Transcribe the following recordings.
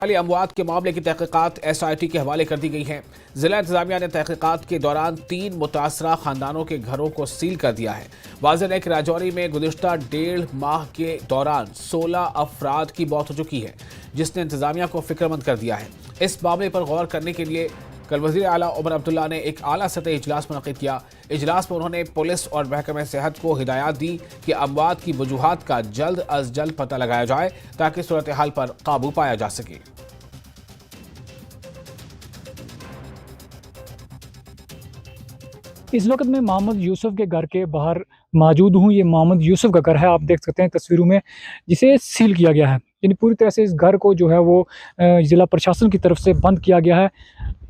अमवात के मामले की तहकीकात SIT के हवाले कर दी गई है। जिला इंतजामिया ने तहकीकात के दौरान 3 मुतासरा खानदानों के घरों को सील कर दिया है। वाज़ेह है कि राजौरी में गुज़िश्ता 1.5 माह के दौरान 16 अफराद की मौत हो चुकी है, जिसने इंतजामिया को फिक्रमंद कर दिया है। इस मामले पर गौर करने के लिए कल वज़ीर आला उमर अब्दुल्ला ने एक आला सतह इजलास मुनक़िद किया। इजलास में उन्होंने पुलिस और महकमे सेहत को हिदायत दी कि अमवात की वजूहात का जल्द अज जल्द पता लगाया जाए ताकि सूरत हाल पर काबू पाया जा सके। इस वक्त मैं मोहम्मद यूसुफ के घर के बाहर मौजूद हूँ। ये मोहम्मद यूसुफ का घर है, आप देख सकते हैं तस्वीरों में, जिसे सील किया गया है। यानी पूरी तरह से इस घर को जो है वो ज़िला प्रशासन की तरफ से बंद किया गया है।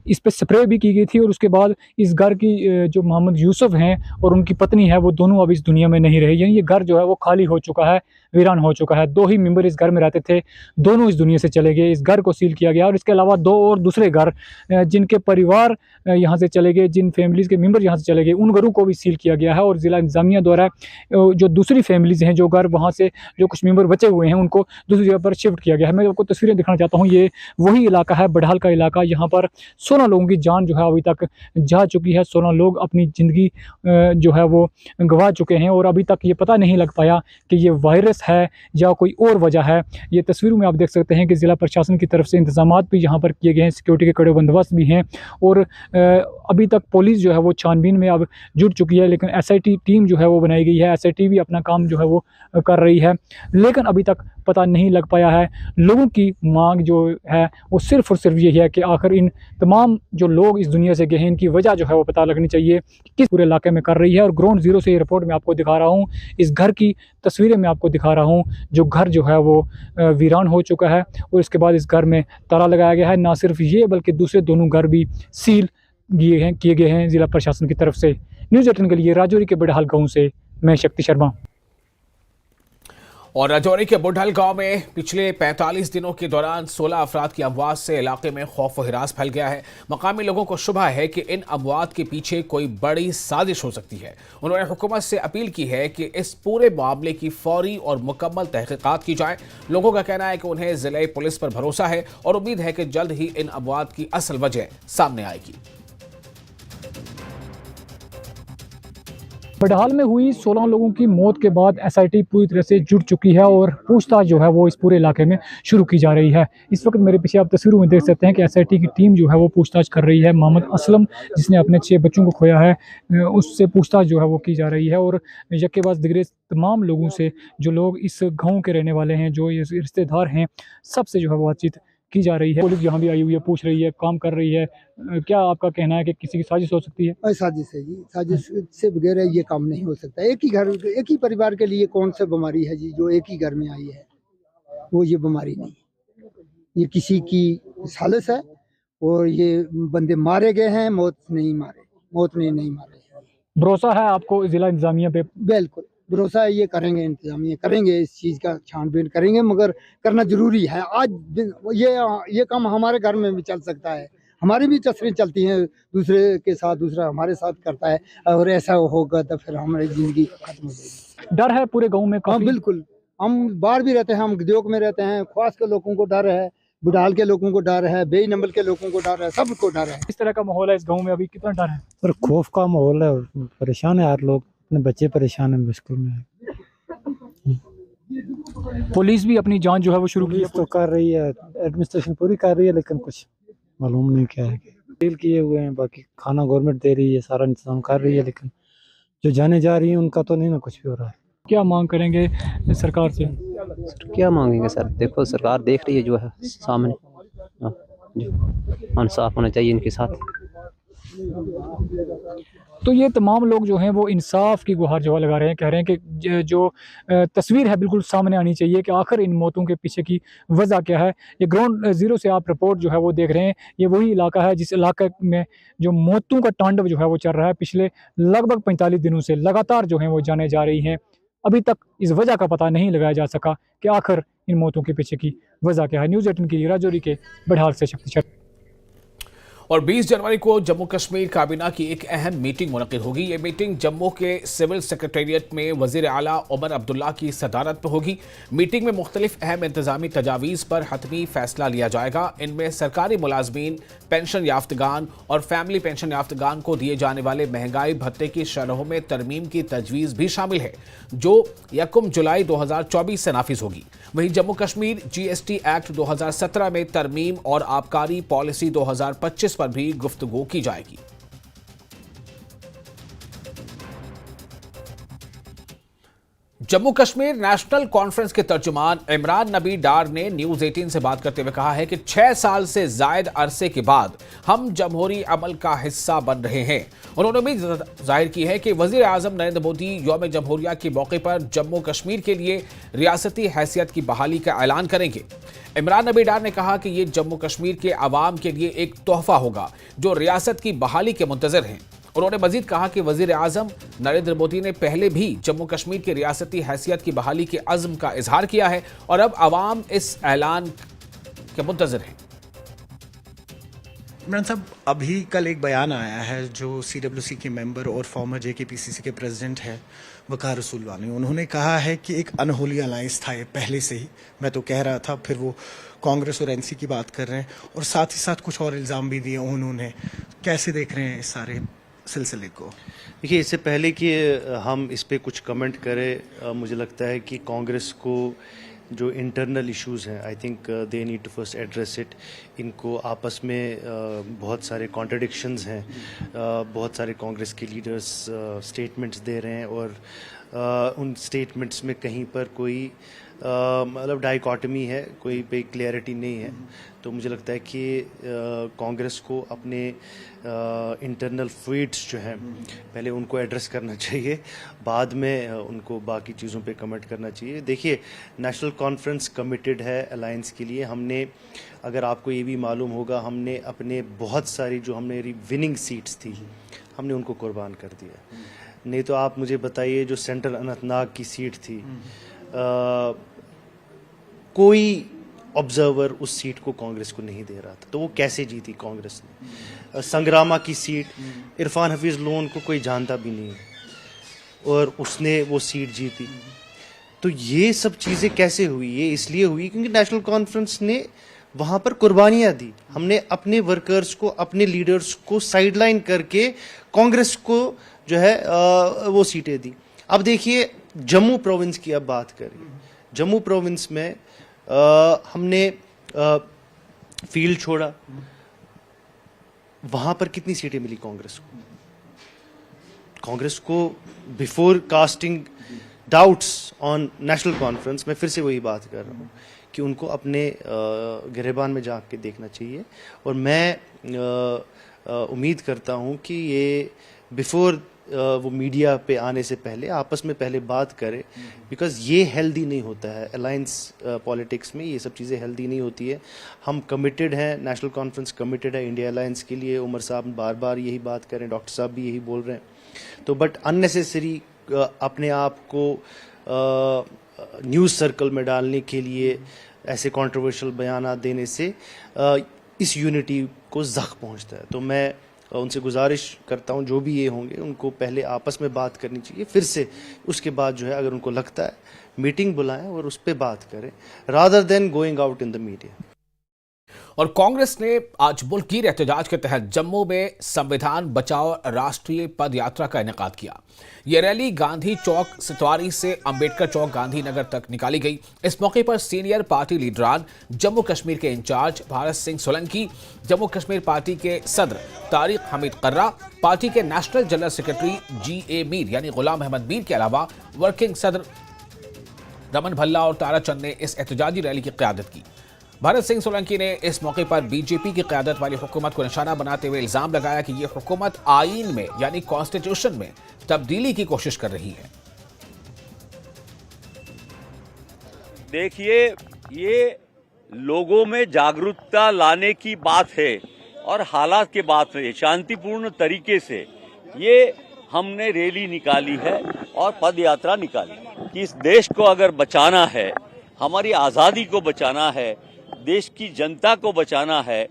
इस पे स्प्रे भी की गई थी और उसके बाद इस घर की जो मोहम्मद यूसुफ हैं और उनकी पत्नी है वो दोनों अब इस दुनिया में नहीं रहे। यानी ये घर जो है वो खाली हो चुका है, वीरान हो चुका है। 2 ही मेंबर इस घर में रहते थे, दोनों इस दुनिया से चले गए। इस घर को सील किया गया और इसके अलावा 2 और दूसरे घर जिनके परिवार यहाँ से चले गए, जिन फैमिलीज़ के मेंबर यहाँ से चले गए, उन घरों को भी सील किया गया है। और ज़िला इंतज़ामिया द्वारा जो दूसरी फैमिलीज़ हैं, जो घर वहाँ से जो कुछ मेंबर बचे हुए हैं, उनको दूसरी जगह पर शिफ्ट किया गया है। मैं आपको तस्वीरें दिखाना चाहता हूँ। ये वही इलाका है, बडहाल का इलाका। यहाँ पर 16 लोगों की जान जो है अभी तक जा चुकी है। 16 लोग अपनी ज़िंदगी जो है वो गंवा चुके हैं और अभी तक ये पता नहीं लग पाया कि ये वायरस है या कोई और वजह है। ये तस्वीरों में आप देख सकते हैं कि ज़िला प्रशासन की तरफ से इंतजामात भी यहाँ पर किए गए हैं, सिक्योरिटी के कड़े बंदोबस्त भी हैं और अभी तक पुलिस जो है वो छानबीन में अब जुट चुकी है। लेकिन SIT टीम जो है वो बनाई गई है, SIT भी अपना काम जो है वो कर रही है, लेकिन अभी तक पता नहीं लग पाया है। लोगों की मांग जो है वो सिर्फ़ और सिर्फ यही है कि आखिर इन तमाम जो लोग इस दुनिया से गए हैं, इनकी वजह जो है वो पता लगनी चाहिए कि किस पूरे इलाके में कर रही है। और ग्राउंड ज़ीरो से ये रिपोर्ट मैं आपको दिखा रहा हूँ, इस घर की तस्वीरें मैं आपको दिखा रहा हूँ। जो घर जो है वो वीरान हो चुका है और इसके बाद इस घर में ताला लगाया गया है। ना सिर्फ ये बल्कि दूसरे दोनों घर भी सील किए गए हैं ज़िला प्रशासन की तरफ से। न्यूज़ 18 के लिए राजौरी के बडहाल गाँव से मैं शक्ति शर्मा। और राजौरी के बुढ़ल गांव में पिछले 45 दिनों के दौरान 16 अफराद की अमवात से इलाके में खौफ व हिरास फैल गया है। मकामी लोगों को शुबा है कि इन अमवात के पीछे कोई बड़ी साजिश हो सकती है। उन्होंने हुकूमत से अपील की है कि इस पूरे मामले की फौरी और मुकम्मल तहकीकात की जाए। लोगों का कहना है कि उन्हें जिले पुलिस पर भरोसा है और उम्मीद है कि जल्द ही इन अमवात की असल वजह सामने आएगी। बडहाल में हुई 16 लोगों की मौत के बाद SIT पूरी तरह से जुट चुकी है और पूछताछ जो है वो इस पूरे इलाके में शुरू की जा रही है। इस वक्त मेरे पीछे आप तस्वीरों में देख सकते हैं कि SIT की टीम जो है वो पूछताछ कर रही है। मोहम्मद असलम, जिसने अपने 6 बच्चों को खोया है, उससे पूछताछ जो है वो की जा रही है। और यक्केबाज दिगरे तमाम लोगों से, जो लोग इस गाँव के रहने वाले हैं, जो ये रिश्तेदार हैं, सबसे जो है वो बातचीत की जा रही है। पुलिस यहाँ भी आई हुई है, पूछ रही है, काम कर रही है। क्या आपका कहना है कि किसी की साजिश हो सकती है? साजिश है जी, साजिश से बगैर ये काम नहीं हो सकता। एक ही घर, एक ही परिवार के लिए कौन सा बीमारी है जी जो एक ही घर में आई है? वो ये बीमारी नहीं, ये किसी की साजिश है और ये बंदे मारे गए हैं, मौत ने नहीं मारे। भरोसा है आपको ज़िला इंतज़ामिया पे? बिल्कुल भरोसा है, ये करेंगे, इंतजामिया करेंगे, इस चीज़ का छानबीन करेंगे, मगर करना जरूरी है। आज ये काम हमारे घर में भी चल सकता है, हमारी भी तस्वीरें चलती हैं दूसरे के साथ, दूसरा हमारे साथ करता है, और ऐसा होगा तो फिर हमारी ज़िंदगी खत्म हो जाएगी। डर है पूरे गांव में? हाँ बिल्कुल, हम बाहर भी रहते हैं, हम गद्योक में रहते हैं, ख्वास के लोगों को डर है, बुढ़ाल के लोगों को डर है, बेई नंबल के लोगों को डर है, सबको डर है। इस तरह का माहौल है इस गांव में, अभी कितना डर है? और खौफ का माहौल है, परेशान है यार लोग, अपने बच्चे परेशान है, मुश्किल में है। पुलिस भी अपनी जांच जो है वो शुरू की है, तो कर रही है, एडमिनिस्ट्रेशन पूरी कर रही है, लेकिन कुछ मालूम नहीं क्या है। डील किए हुए हैं, बाकी खाना गवर्नमेंट दे रही है, सारा इंतजाम कर रही है, लेकिन जो जाने जा रही है उनका तो नहीं ना कुछ भी हो रहा है। क्या मांग करेंगे सरकार से? क्या मांगेंगे सर? देखो सरकार देख रही है जो है सामने, जो इंसाफ होना चाहिए इनके साथ। तो ये तमाम लोग जो हैं वो इंसाफ की गुहार जो है लगा रहे हैं, कह रहे हैं कि जो तस्वीर है बिल्कुल सामने आनी चाहिए कि आखिर इन मौतों के पीछे की वजह क्या है। ये ग्राउंड ज़ीरो से आप रिपोर्ट जो है वो देख रहे हैं, ये वही इलाका है जिस इलाके में जो मौतों का तांडव जो है वो चल रहा है। पिछले लगभग 45 दिनों से लगातार जो है वो जाने जा रही हैं। अभी तक इस वजह का पता नहीं लगाया जा सका कि आखिर इन मौतों के पीछे की वजह क्या है। न्यूज़ 18 के लिए राजौरी के बडहाल से शक्ति। और 20 जनवरी को जम्मू कश्मीर काबीना की एक अहम मीटिंग मुनक्किद होगी। ये मीटिंग जम्मू के सिविल सेक्रेटेरिएट में वजीर आला उमर अब्दुल्ला की सदारत में होगी। मीटिंग में मुख्तलिफ अहम इंतजामी तजावीज़ पर हतमी फैसला लिया जाएगा। इनमें सरकारी मुलाजमीन, पेंशन याफ्तगान और फैमिली पेंशन याफ्तगान को दिए जाने वाले महंगाई भत्ते की शरहों में तरमीम की तजवीज़ भी शामिल है, जो 1 जुलाई 2024 से नाफिज होगी। वहीं जम्मू कश्मीर GST एक्ट 2017 में तरमीम और आबकारी पॉलिसी 2025 पर भी गुफ्तगू की जाएगी। जम्मू कश्मीर नेशनल कॉन्फ्रेंस के तर्जुमान इमरान नबी डार ने न्यूज 18 से बात करते हुए कहा है कि 6 साल से जायद अरसे के बाद हम जमहूरी अमल का हिस्सा बन रहे हैं। उन्होंने उम्मीद जाहिर की है कि वजीर आजम नरेंद्र मोदी यौम जमहूरिया के मौके पर जम्मू कश्मीर के लिए रियासती हैसियत की बहाली का ऐलान करेंगे। इमरान नबी डार ने कहा कि ये जम्मू कश्मीर के अवाम के लिए एक तोहफा होगा जो रियासत की बहाली के मुंतजर हैं। उन्होंने मजीद कहा कि वजीर आजम नरेंद्र मोदी ने पहले भी जम्मू कश्मीर की रियासती हैसियत की बहाली के अज़्म का इजहार किया है और अब अवाम इस ऐलान के मुंतजर हैं। इमरान साहब, अभी कल एक बयान आया है जो CWC के मेंबर और फॉर्मर JKPCC के प्रेसिडेंट है वकार रसूल वानी, उन्होंने कहा है कि एक अनहोली अलायंस था ये पहले से ही। मैं तो कह रहा था, फिर वो कांग्रेस और NC की बात कर रहे हैं और साथ ही साथ कुछ और इल्ज़ाम भी दिए उन्होंने। कैसे देख रहे हैं इस सारे सिलसिले को? देखिए, इससे पहले कि हम इस पे कुछ कमेंट करें, मुझे लगता है कि कांग्रेस को जो इंटरनल इश्यूज़ हैं, I think they need to first address it. इनको आपस में बहुत सारे कॉन्ट्रडिक्शंस हैं। बहुत सारे कांग्रेस के लीडर्स स्टेटमेंट्स दे रहे हैं और उन स्टेटमेंट्स में कहीं पर कोई मतलब डाइकॉटमी है, कोई पे क्लियरिटी नहीं है। तो मुझे लगता है कि कांग्रेस को अपने इंटरनल फ्यूड्स जो हैं पहले उनको एड्रेस करना चाहिए, बाद में उनको बाकी चीज़ों पे कमेंट करना चाहिए। देखिए, नेशनल कॉन्फ्रेंस कमिटेड है अलायंस के लिए। हमने, अगर आपको ये भी मालूम होगा, हमने अपने बहुत सारी जो हमारी विनिंग सीट्स थी हमने उनको कुर्बान कर दिया। नहीं तो आप मुझे बताइए, जो सेंट्रल अनंतनाग की सीट थी, कोई ऑब्जर्वर उस सीट को कांग्रेस को नहीं दे रहा था, तो वो कैसे जीती कांग्रेस ने? संग्रामा की सीट, इरफान हफीज लोन को कोई जानता भी नहीं और उसने वो सीट जीती। तो ये सब चीज़ें कैसे हुई? ये इसलिए हुई क्योंकि नेशनल कॉन्फ्रेंस ने वहाँ पर कुर्बानियाँ दी। हमने अपने वर्कर्स को, अपने लीडर्स को साइडलाइन करके कांग्रेस को जो है वो सीटें दी। अब देखिए, जम्मू प्रोविंस की अब बात करें। जम्मू प्रोविंस में हमने फील्ड छोड़ा, वहां पर कितनी सीटें मिली कांग्रेस को? कांग्रेस को before casting doubts on national conference, मैं फिर से वही बात कर रहा हूँ कि उनको अपने गिरेबान में जाके देखना चाहिए। और मैं उम्मीद करता हूँ कि ये बिफोर वो मीडिया पे आने से पहले आपस में पहले बात करें, बिकॉज ये हेल्दी नहीं होता है। अलायंस पॉलिटिक्स में ये सब चीज़ें हेल्दी नहीं होती है। हम कमिटेड हैं, नेशनल कॉन्फ्रेंस कमिटेड है इंडिया अलायंस के लिए। उमर साहब बार बार यही बात करें, डॉक्टर साहब भी यही बोल रहे हैं। तो बट अननेसेसरी अपने आप को न्यूज़ सर्कल में डालने के लिए ऐसे कंट्रोवर्शियल बयान देने से इस यूनिटी को ज़ख्म पहुंचता है। तो मैं उनसे गुजारिश करता हूं, जो भी ये होंगे उनको पहले आपस में बात करनी चाहिए, फिर से उसके बाद जो है अगर उनको लगता है मीटिंग बुलाएं और उस पर बात करें, rather than going out in the media. और कांग्रेस ने आज मुल्कीर एहतजाज के तहत जम्मू में संविधान बचाओ राष्ट्रीय पद यात्रा का इनेकाद किया। ये रैली गांधी चौक सितवारी से अंबेडकर चौक गांधीनगर तक निकाली गई। इस मौके पर सीनियर पार्टी लीडरान, जम्मू कश्मीर के इंचार्ज भारत सिंह सोलंकी, जम्मू कश्मीर पार्टी के सदर तारिक हमीद कर्रा, पार्टी के national general secretary GA Mir यानी गुलाम अहमद मीर के अलावा वर्किंग सदर रमन भल्ला और तारा चंद ने इस एहतजाजी रैली की क़यादत की। भारत सिंह सोलंकी ने इस मौके पर बीजेपी की क़यादत वाली हुकूमत को निशाना बनाते हुए इल्जाम लगाया कि ये हुकूमत आईन में यानी कॉन्स्टिट्यूशन में तब्दीली की कोशिश कर रही है। देखिए, ये लोगों में जागरूकता लाने की बात है और हालात के बात है। शांतिपूर्ण तरीके से ये हमने रैली निकाली है और पद यात्रा निकाली कि इस देश को अगर बचाना है, हमारी आज़ादी को बचाना है, देश की जनता को बचाना है,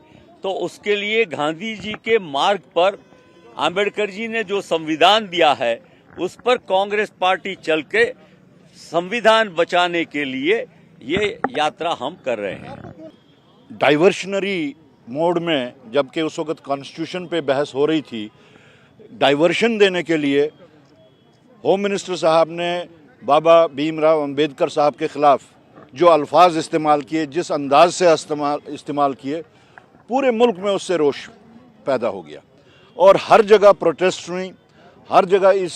तो उसके लिए गांधी जी के मार्ग पर आम्बेडकर जी ने जो संविधान दिया है उस पर कांग्रेस पार्टी चल के संविधान बचाने के लिए ये यात्रा हम कर रहे हैं। डाइवर्शनरी मोड में, जबकि उस वक्त कॉन्स्टिट्यूशन पे बहस हो रही थी, डाइवर्शन देने के लिए होम मिनिस्टर साहब ने बाबा भीमराव अंबेडकर साहब के ख़िलाफ़ जो अल्फाज इस्तेमाल किए, जिस अंदाज से इस्तेमाल किए, पूरे मुल्क में उससे रोष पैदा हो गया और हर जगह प्रोटेस्ट हुई। हर जगह इस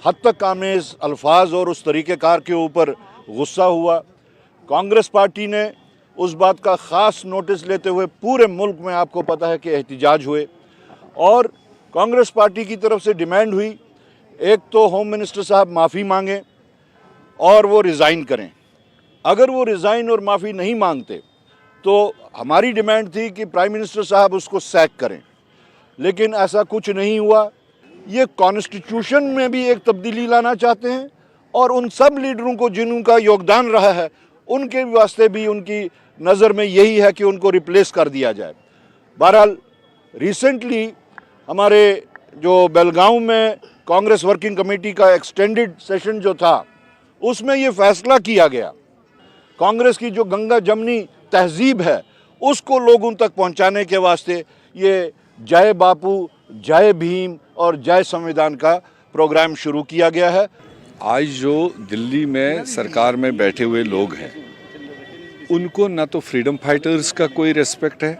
हद तक आमेज़ अल्फाज और उस तरीक़ेकार के ऊपर गुस्सा हुआ। कांग्रेस पार्टी ने उस बात का ख़ास नोटिस लेते हुए पूरे मुल्क में, आपको पता है कि एहतिजाज हुए और कांग्रेस पार्टी की तरफ से डिमांड हुई, एक तो होम मिनिस्टर साहब माफ़ी मांगें और वो रिज़ाइन करें। अगर वो रिज़ाइन और माफ़ी नहीं मांगते तो हमारी डिमांड थी कि प्राइम मिनिस्टर साहब उसको सैक करें, लेकिन ऐसा कुछ नहीं हुआ। ये कॉन्स्टिट्यूशन में भी एक तब्दीली लाना चाहते हैं और उन सब लीडरों को जिनका योगदान रहा है उनके वास्ते भी उनकी नज़र में यही है कि उनको रिप्लेस कर दिया जाए। बहरहाल रिसेंटली हमारे जो बेलगांव में कांग्रेस वर्किंग कमेटी का एक्सटेंडेड सेशन जो था, उसमें ये फैसला किया गया, कांग्रेस की जो गंगा जमनी तहजीब है उसको लोगों तक पहुंचाने के वास्ते ये जय बापू, जय भीम और जय संविधान का प्रोग्राम शुरू किया गया है। आज जो दिल्ली में सरकार में बैठे हुए लोग हैं, उनको ना तो फ्रीडम फाइटर्स का कोई रेस्पेक्ट है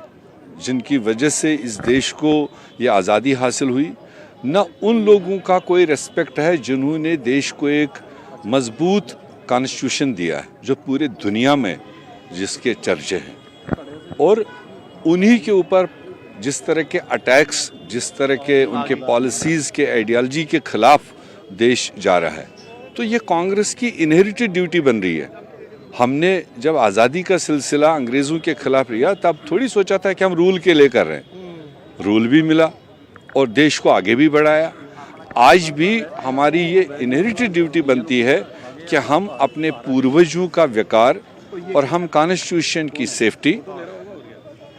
जिनकी वजह से इस देश को ये आज़ादी हासिल हुई, ना उन लोगों का कोई रेस्पेक्ट है जिन्होंने देश को एक मजबूत कॉन्स्टिट्यूशन दिया है जो पूरे दुनिया में जिसके चर्चे हैं। और उन्हीं के ऊपर जिस तरह के अटैक्स, जिस तरह के उनके पॉलिसीज़ के आइडियोलॉजी के ख़िलाफ़ देश जा रहा है, तो ये कांग्रेस की इनहेरिटेड ड्यूटी बन रही है। हमने जब आज़ादी का सिलसिला अंग्रेज़ों के ख़िलाफ़ लिया तब थोड़ी सोचा था कि हम रूल के लिए कर रहे हैं। रूल भी मिला और देश को आगे भी बढ़ाया। आज भी हमारी ये इनहेरिटेड ड्यूटी बनती है कि हम अपने पूर्वजों का वकार और हम कॉन्स्टिट्यूशन की सेफ्टी,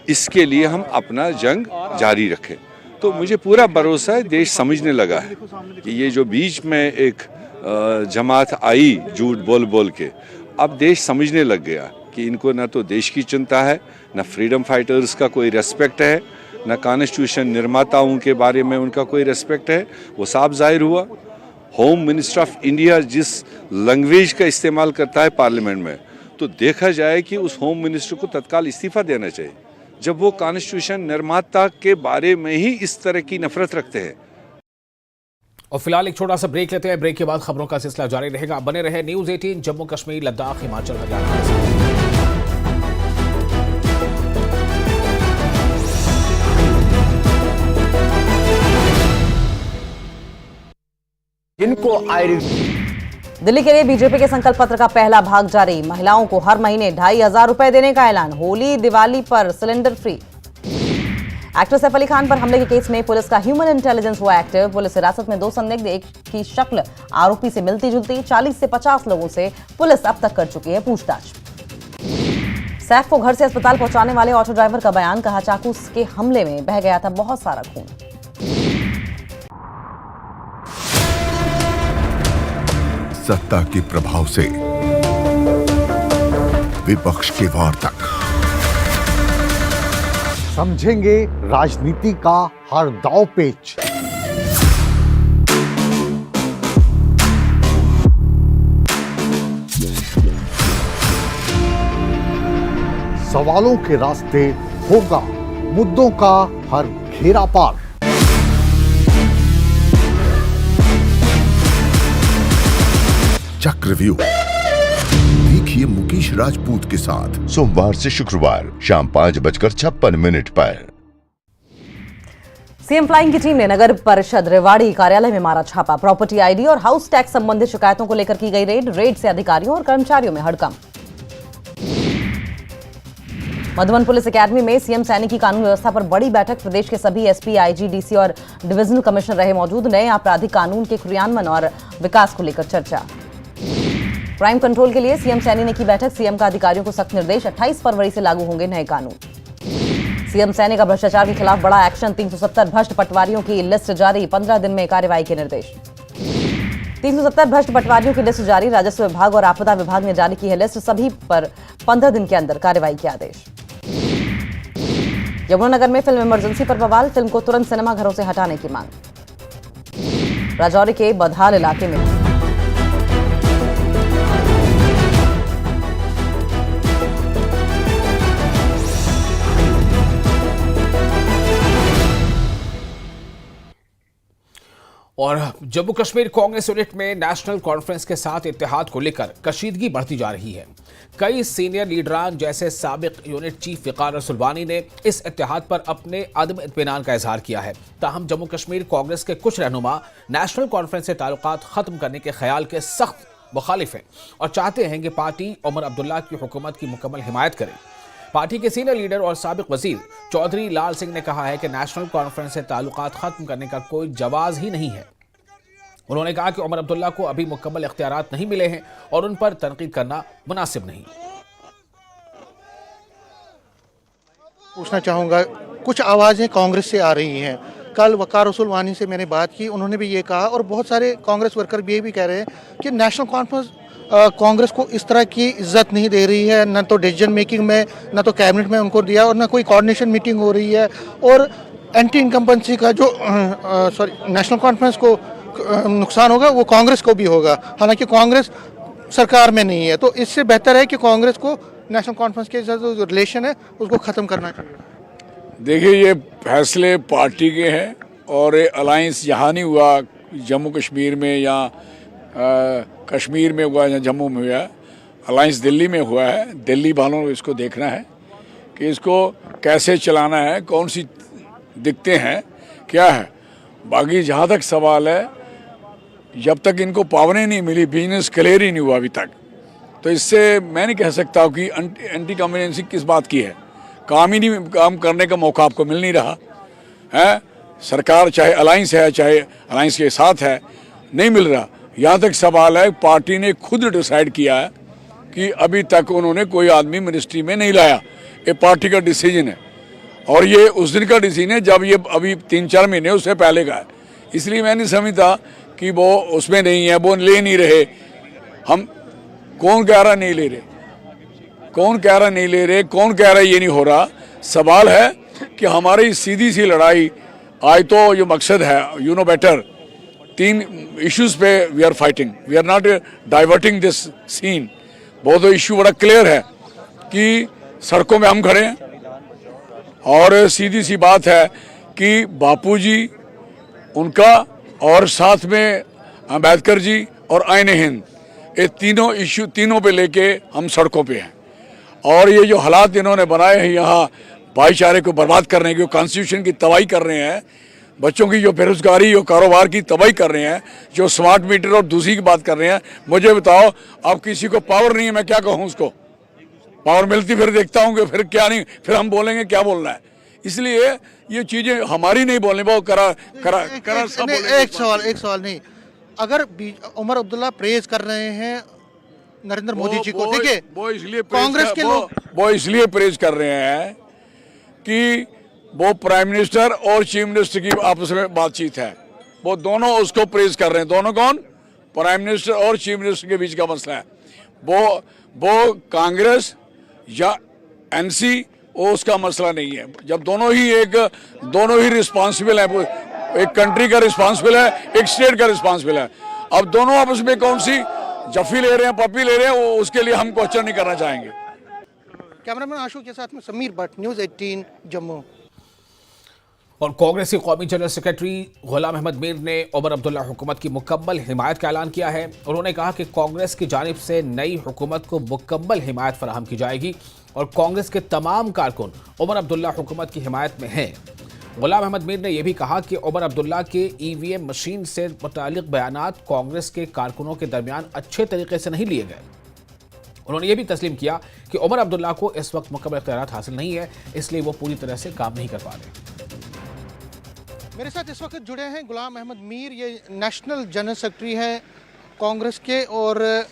इसके लिए हम अपना जंग जारी रखें। तो मुझे पूरा भरोसा है देश समझने लगा है कि ये जो बीच में एक जमात आई झूठ बोल बोल के, अब देश समझने लग गया कि इनको ना तो देश की चिंता है, ना फ्रीडम फाइटर्स का कोई रेस्पेक्ट है, ना कॉन्स्टिट्यूशन निर्माताओं के बारे में उनका कोई रेस्पेक्ट है। वो साफ जाहिर हुआ। होम मिनिस्टर ऑफ इंडिया जिस लैंग्वेज का इस्तेमाल करता है पार्लियामेंट में, तो देखा जाए कि उस होम मिनिस्टर को तत्काल इस्तीफ़ा देना चाहिए जब वो कॉन्स्टिट्यूशन निर्माता के बारे में ही इस तरह की नफरत रखते हैं। और फिलहाल एक छोटा सा ब्रेक लेते हैं। ब्रेक के बाद खबरों का सिलसिला जारी रहेगा। बने रहे न्यूज़ 18 जम्मू कश्मीर, लद्दाख, हिमाचल, हरियाणा। दिल्ली के लिए बीजेपी के संकल्प पत्र का पहला भाग जारी। महिलाओं को हर महीने 2,500 रुपए देने का ऐलान। होली दिवाली पर cylinder free. Actor Saif Ali Khan पर हमले के केस में पुलिस का ह्यूमन इंटेलिजेंस हुआ एक्टिव। पुलिस हिरासत में 2 संदिग्ध, एक की शक्ल आरोपी से मिलती जुलती। 40 से 50 लोगों से पुलिस अब तक कर चुकी है पूछताछ। सैफ को घर से अस्पताल पहुंचाने वाले ऑटो ड्राइवर का बयान, कहा चाकू के हमले में बह गया था बहुत सारा खून। सत्ता के प्रभाव से विपक्ष के वार तक समझेंगे राजनीति का हर दांव पेच। सवालों के रास्ते होगा मुद्दों का हर घेरा पार। चक्रव्यूह देखिए मुकेश राजपूत के साथ सोमवार से शुक्रवार शाम 5:56 पर। सीएम फ्लाइंग की टीम ने नगर परिषद रेवाड़ी कार्यालय में मारा छापा। प्रॉपर्टी आईडी और हाउस टैक्स संबंधित शिकायतों को लेकर की गई रेड से अधिकारियों और कर्मचारियों में हड़कंप। मधुबन पुलिस एकेडमी में सीएम सैनी की कानून व्यवस्था पर बड़ी बैठक। प्रदेश के सभी एसपी, आईजी, डीसी और डिविजनल कमिश्नर रहे मौजूद। नए आपराधिक कानून के क्रियान्वयन और विकास को लेकर चर्चा। क्राइम कंट्रोल के लिए सीएम सैनी ने की बैठक। सीएम का अधिकारियों को सख्त निर्देश। 28 फरवरी से लागू होंगे नए कानून। सीएम सैनी का भ्रष्टाचार के खिलाफ बड़ा एक्शन, 370 भ्रष्ट पटवारियों की लिस्ट जारी, 15 दिन में कार्रवाई के निर्देश। 370 भ्रष्ट पटवारियों की लिस्ट जारी, राजस्व विभाग और आपदा विभाग ने जारी की है लिस्ट, सभी पर 15 दिन के अंदर कार्रवाई के आदेश। यमुनानगर में फिल्म इमरजेंसी पर बवाल, फिल्म को तुरंत सिनेमाघरों से हटाने की मांग। राजौरी के बधाल इलाके में और जम्मू कश्मीर कांग्रेस यूनिट में नेशनल कॉन्फ्रेंस के साथ इत्तेहाद को लेकर कशीदगी बढ़ती जा रही है। कई सीनियर लीडरान जैसे साबिक यूनिट चीफ वकार रसूलवानी ने इस इत्तेहाद पर अपने अदम इत्मीनान का इजहार किया है। ताहम जम्मू कश्मीर कांग्रेस के कुछ रहनुमा नेशनल कॉन्फ्रेंस से ताल्लुकात खत्म करने के ख्याल के सख्त मुखालिफ हैं और चाहते हैं कि पार्टी उमर अब्दुल्ला की हुकूमत की मुकम्मल हिमायत करे। पार्टी के सीनियर लीडर और साबिक वजीर चौधरी लाल सिंह ने कहा है कि नेशनल कॉन्फ्रेंस से ताल्लुकात खत्म करने का कोई जवाज ही नहीं है। उन्होंने कहा कि उमर अब्दुल्ला को अभी मुकम्मल इख्तियारात नहीं मिले हैं और उन पर तनकीद करना मुनासिब नहीं। पूछना चाहूँगा, कुछ आवाज़ें कांग्रेस से आ रही हैं। कल वकार रसूलवानी से मैंने बात की, उन्होंने भी ये कहा और बहुत सारे कांग्रेस वर्कर भी ये भी कह रहे हैं कि नेशनल कॉन्फ्रेंस कांग्रेस को इस तरह की इज्जत नहीं दे रही है, न तो डिसीजन मेकिंग में, न तो कैबिनेट में उनको दिया और न कोई कोऑर्डिनेशन मीटिंग हो रही है। और एंटी इनकम्बेंसी का जो नेशनल कॉन्फ्रेंस को नुकसान होगा वो कांग्रेस को भी होगा, हालांकि कांग्रेस सरकार में नहीं है। तो इससे बेहतर है कि कांग्रेस को नेशनल कॉन्फ्रेंस के साथ जो रिलेशन है उसको ख़त्म करना चाहिए। देखिए, ये फैसले पार्टी के हैं और ये अलायंस यहाँ नहीं हुआ जम्मू कश्मीर में या कश्मीर में हुआ या जम्मू में हुआ, अलायंस दिल्ली में हुआ है। दिल्ली वालों को इसको देखना है कि इसको कैसे चलाना है, कौन सी दिक्कतें हैं, क्या है। बाकी जहाँ तक सवाल है, जब तक इनको पावरें नहीं मिली, बिजनेस क्लियर ही नहीं हुआ अभी तक, तो इससे मैं नहीं कह सकता कि एंटी कम्युनेंसी किस बात की है। काम ही नहीं, काम करने का मौका आपको मिल नहीं रहा है। सरकार चाहे अलायंस है, चाहे अलायंस के साथ है, नहीं मिल रहा। यहाँ तक सवाल है, पार्टी ने खुद डिसाइड किया है कि अभी तक उन्होंने कोई आदमी मिनिस्ट्री में नहीं लाया। ये पार्टी का डिसीजन है और ये उस दिन का डिसीजन है जब ये अभी 3-4 महीने उससे पहले का है। इसलिए मैं नहीं समझता कि वो उसमें नहीं है, वो ले नहीं रहे। हम कौन कह रहा नहीं ले रहे, कौन कह रहा नहीं ले रहे, कौन कह रहा ये नहीं हो रहा। सवाल है कि हमारी सीधी सी लड़ाई आज तो जो मकसद है, यू नो बेटर, 3 इश्यूज पे we are fighting, we are not diverting this scene. बहुत इश्यू बड़ा क्लियर है कि सड़कों में हम खड़े हैं और सीधी सी बात है कि बापूजी उनका और साथ में अम्बेडकर जी और आईन हिंद, ये तीनों इश्यू, तीनों पे लेके हम सड़कों पे हैं। और ये जो हालात इन्होंने बनाए हैं यहाँ भाईचारे को बर्बाद करने की, कॉन्स्टिट्यूशन की तबाही कर रहे हैं, बच्चों की जो बेरोजगारी और कारोबार की तबाही कर रहे हैं, जो स्मार्ट मीटर और दूसरी की बात कर रहे हैं। मुझे बताओ, अब किसी को पावर नहीं है, मैं क्या कहूँ उसको? पावर मिलती फिर देखता हूँ कि फिर क्या नहीं, फिर हम बोलेंगे क्या बोलना है। इसलिए ये चीजें हमारी नहीं बोलने, वो करा सब। एक सवाल नहीं, अगर उमर अब्दुल्ला प्रेज कर रहे हैं नरेंद्र मोदी जी को, देखिए वो इसलिए कांग्रेस के लोग वो इसलिए प्रेज कर रहे हैं कि वो प्राइम मिनिस्टर और चीफ मिनिस्टर की आपस में बातचीत है, वो दोनों उसको प्रेज कर रहे हैं। दोनों कौन? प्राइम मिनिस्टर और चीफ मिनिस्टर के बीच का मसला है। वो कांग्रेस या एनसी, वो उसका मसला नहीं है। जब दोनों ही रिस्पॉन्सिबल है, एक कंट्री का रिस्पॉन्सिबल है, एक स्टेट का रिस्पॉन्सिबल है। अब दोनों आपस में कौन सी जफी ले रहे हैं, पप्पी ले रहे हैं, वो उसके लिए हम क्वेश्चन नहीं करना चाहेंगे। कैमरामैन आशु के साथ में समीर भट्ट, न्यूज़ 18 जम्मू। और कांग्रेस के कौमी जनरल सेक्रेटरी गुलाम अहमद मीर ने उमर अब्दुल्ला हुकूमत की मुकम्मल हिमायत का ऐलान किया है। उन्होंने कहा कि कांग्रेस की जानिब से नई हुकूमत को मुकम्मल हिमायत फराहम की जाएगी और कांग्रेस के तमाम कारकुन उमर अब्दुल्ला हुकूमत की हिमायत में हैं। गुलाम अहमद मीर ने यह भी कहा कि उमर अब्दुल्ला के ईवीएम मशीन से मुतालिक बयानात कांग्रेस के कारकुनों के दरमियान अच्छे तरीके से नहीं लिए गए। उन्होंने ये भी तस्लीम किया कि उमर अब्दुल्ला को इस वक्त मुकम्मल इख्तियारात हासिल नहीं है, इसलिए वो पूरी तरह से काम नहीं कर पा रहे। मेरे साथ इस वक्त जुड़े हैं गुलाम अहमद मीर, ये नेशनल जनरल सेक्रेटरी हैं कांग्रेस के, और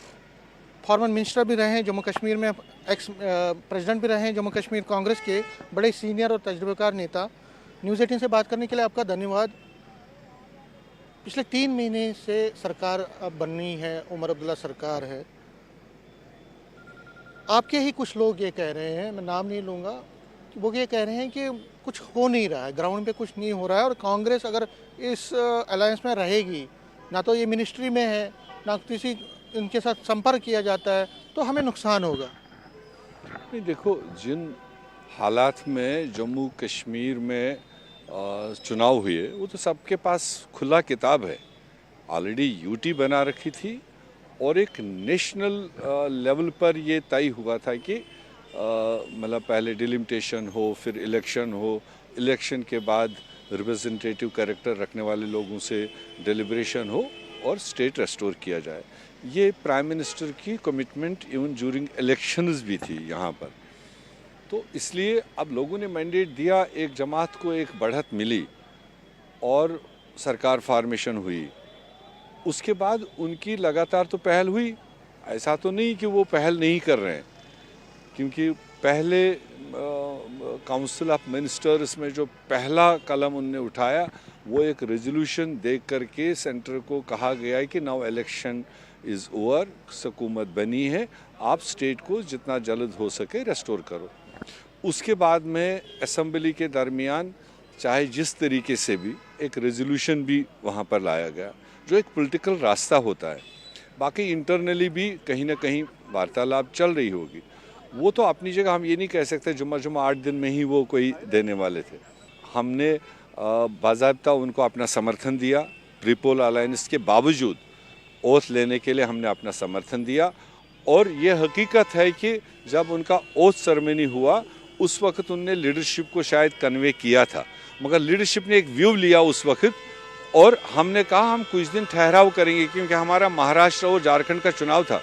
फॉर्मर मिनिस्टर भी रहे हैं जम्मू कश्मीर में, एक्स प्रेसिडेंट भी रहे हैं जम्मू कश्मीर कांग्रेस के, बड़े सीनियर और तजुर्बेकार नेता। न्यूज़ 18 से बात करने के लिए आपका धन्यवाद। पिछले 3 महीने से सरकार अब बननी है, उमर अब्दुल्ला सरकार है। आपके ही कुछ लोग ये कह रहे हैं, मैं नाम नहीं लूँगा, वो ये कह रहे हैं कि कुछ हो नहीं रहा है, ग्राउंड पे कुछ नहीं हो रहा है, और कांग्रेस अगर इस अलायंस में रहेगी, ना तो ये मिनिस्ट्री में है, ना किसी इनके साथ संपर्क किया जाता है, तो हमें नुकसान होगा। नहीं, देखो, जिन हालात में जम्मू कश्मीर में चुनाव हुए वो तो सबके पास खुला किताब है। ऑलरेडी यूटी बना रखी थी और एक नेशनल लेवल पर ये तय हुआ था कि मतलब पहले डिलिमिटेशन हो, फिर इलेक्शन हो, इलेक्शन के बाद रिप्रेजेंटेटिव कैरेक्टर रखने वाले लोगों से डिलिब्रेशन हो और स्टेट रेस्टोर किया जाए। ये प्राइम मिनिस्टर की कमिटमेंट इवन ड्यूरिंग इलेक्शंस भी थी यहाँ पर। तो इसलिए अब लोगों ने मैंडेट दिया, एक जमात को एक बढ़त मिली और सरकार फॉर्मेशन हुई। उसके बाद उनकी लगातार तो पहल हुई, ऐसा तो नहीं कि वो पहल नहीं कर रहे हैं, क्योंकि पहले काउंसिल ऑफ मिनिस्टर्स में जो पहला कलम उनने उठाया वो एक रेजोल्यूशन देख करके सेंटर को कहा गया है कि नाउ इलेक्शन इज़ ओवर, हुकूमत बनी है, आप स्टेट को जितना जल्द हो सके रेस्टोर करो। उसके बाद में असेंबली के दरमियान चाहे जिस तरीके से भी एक रेजोल्यूशन भी वहाँ पर लाया गया, जो एक पॉलिटिकल रास्ता होता है। बाकी इंटरनली भी कहीं ना कहीं वार्तालाप चल रही होगी। वो तो अपनी जगह हम ये नहीं कह सकते जुम्मा 8 दिन में ही वो कोई देने वाले थे। हमने बाज़ाब्ता उनको अपना समर्थन दिया, ट्रिपल अलायंस के बावजूद ओथ लेने के लिए हमने अपना समर्थन दिया। और ये हकीकत है कि जब उनका ओथ सेरेमनी हुआ उस वक्त उनने लीडरशिप को शायद कन्वे किया था, मगर लीडरशिप ने एक व्यू लिया उस वक्त और हमने कहा हम कुछ दिन ठहराव करेंगे, क्योंकि हमारा महाराष्ट्र और झारखंड का चुनाव था,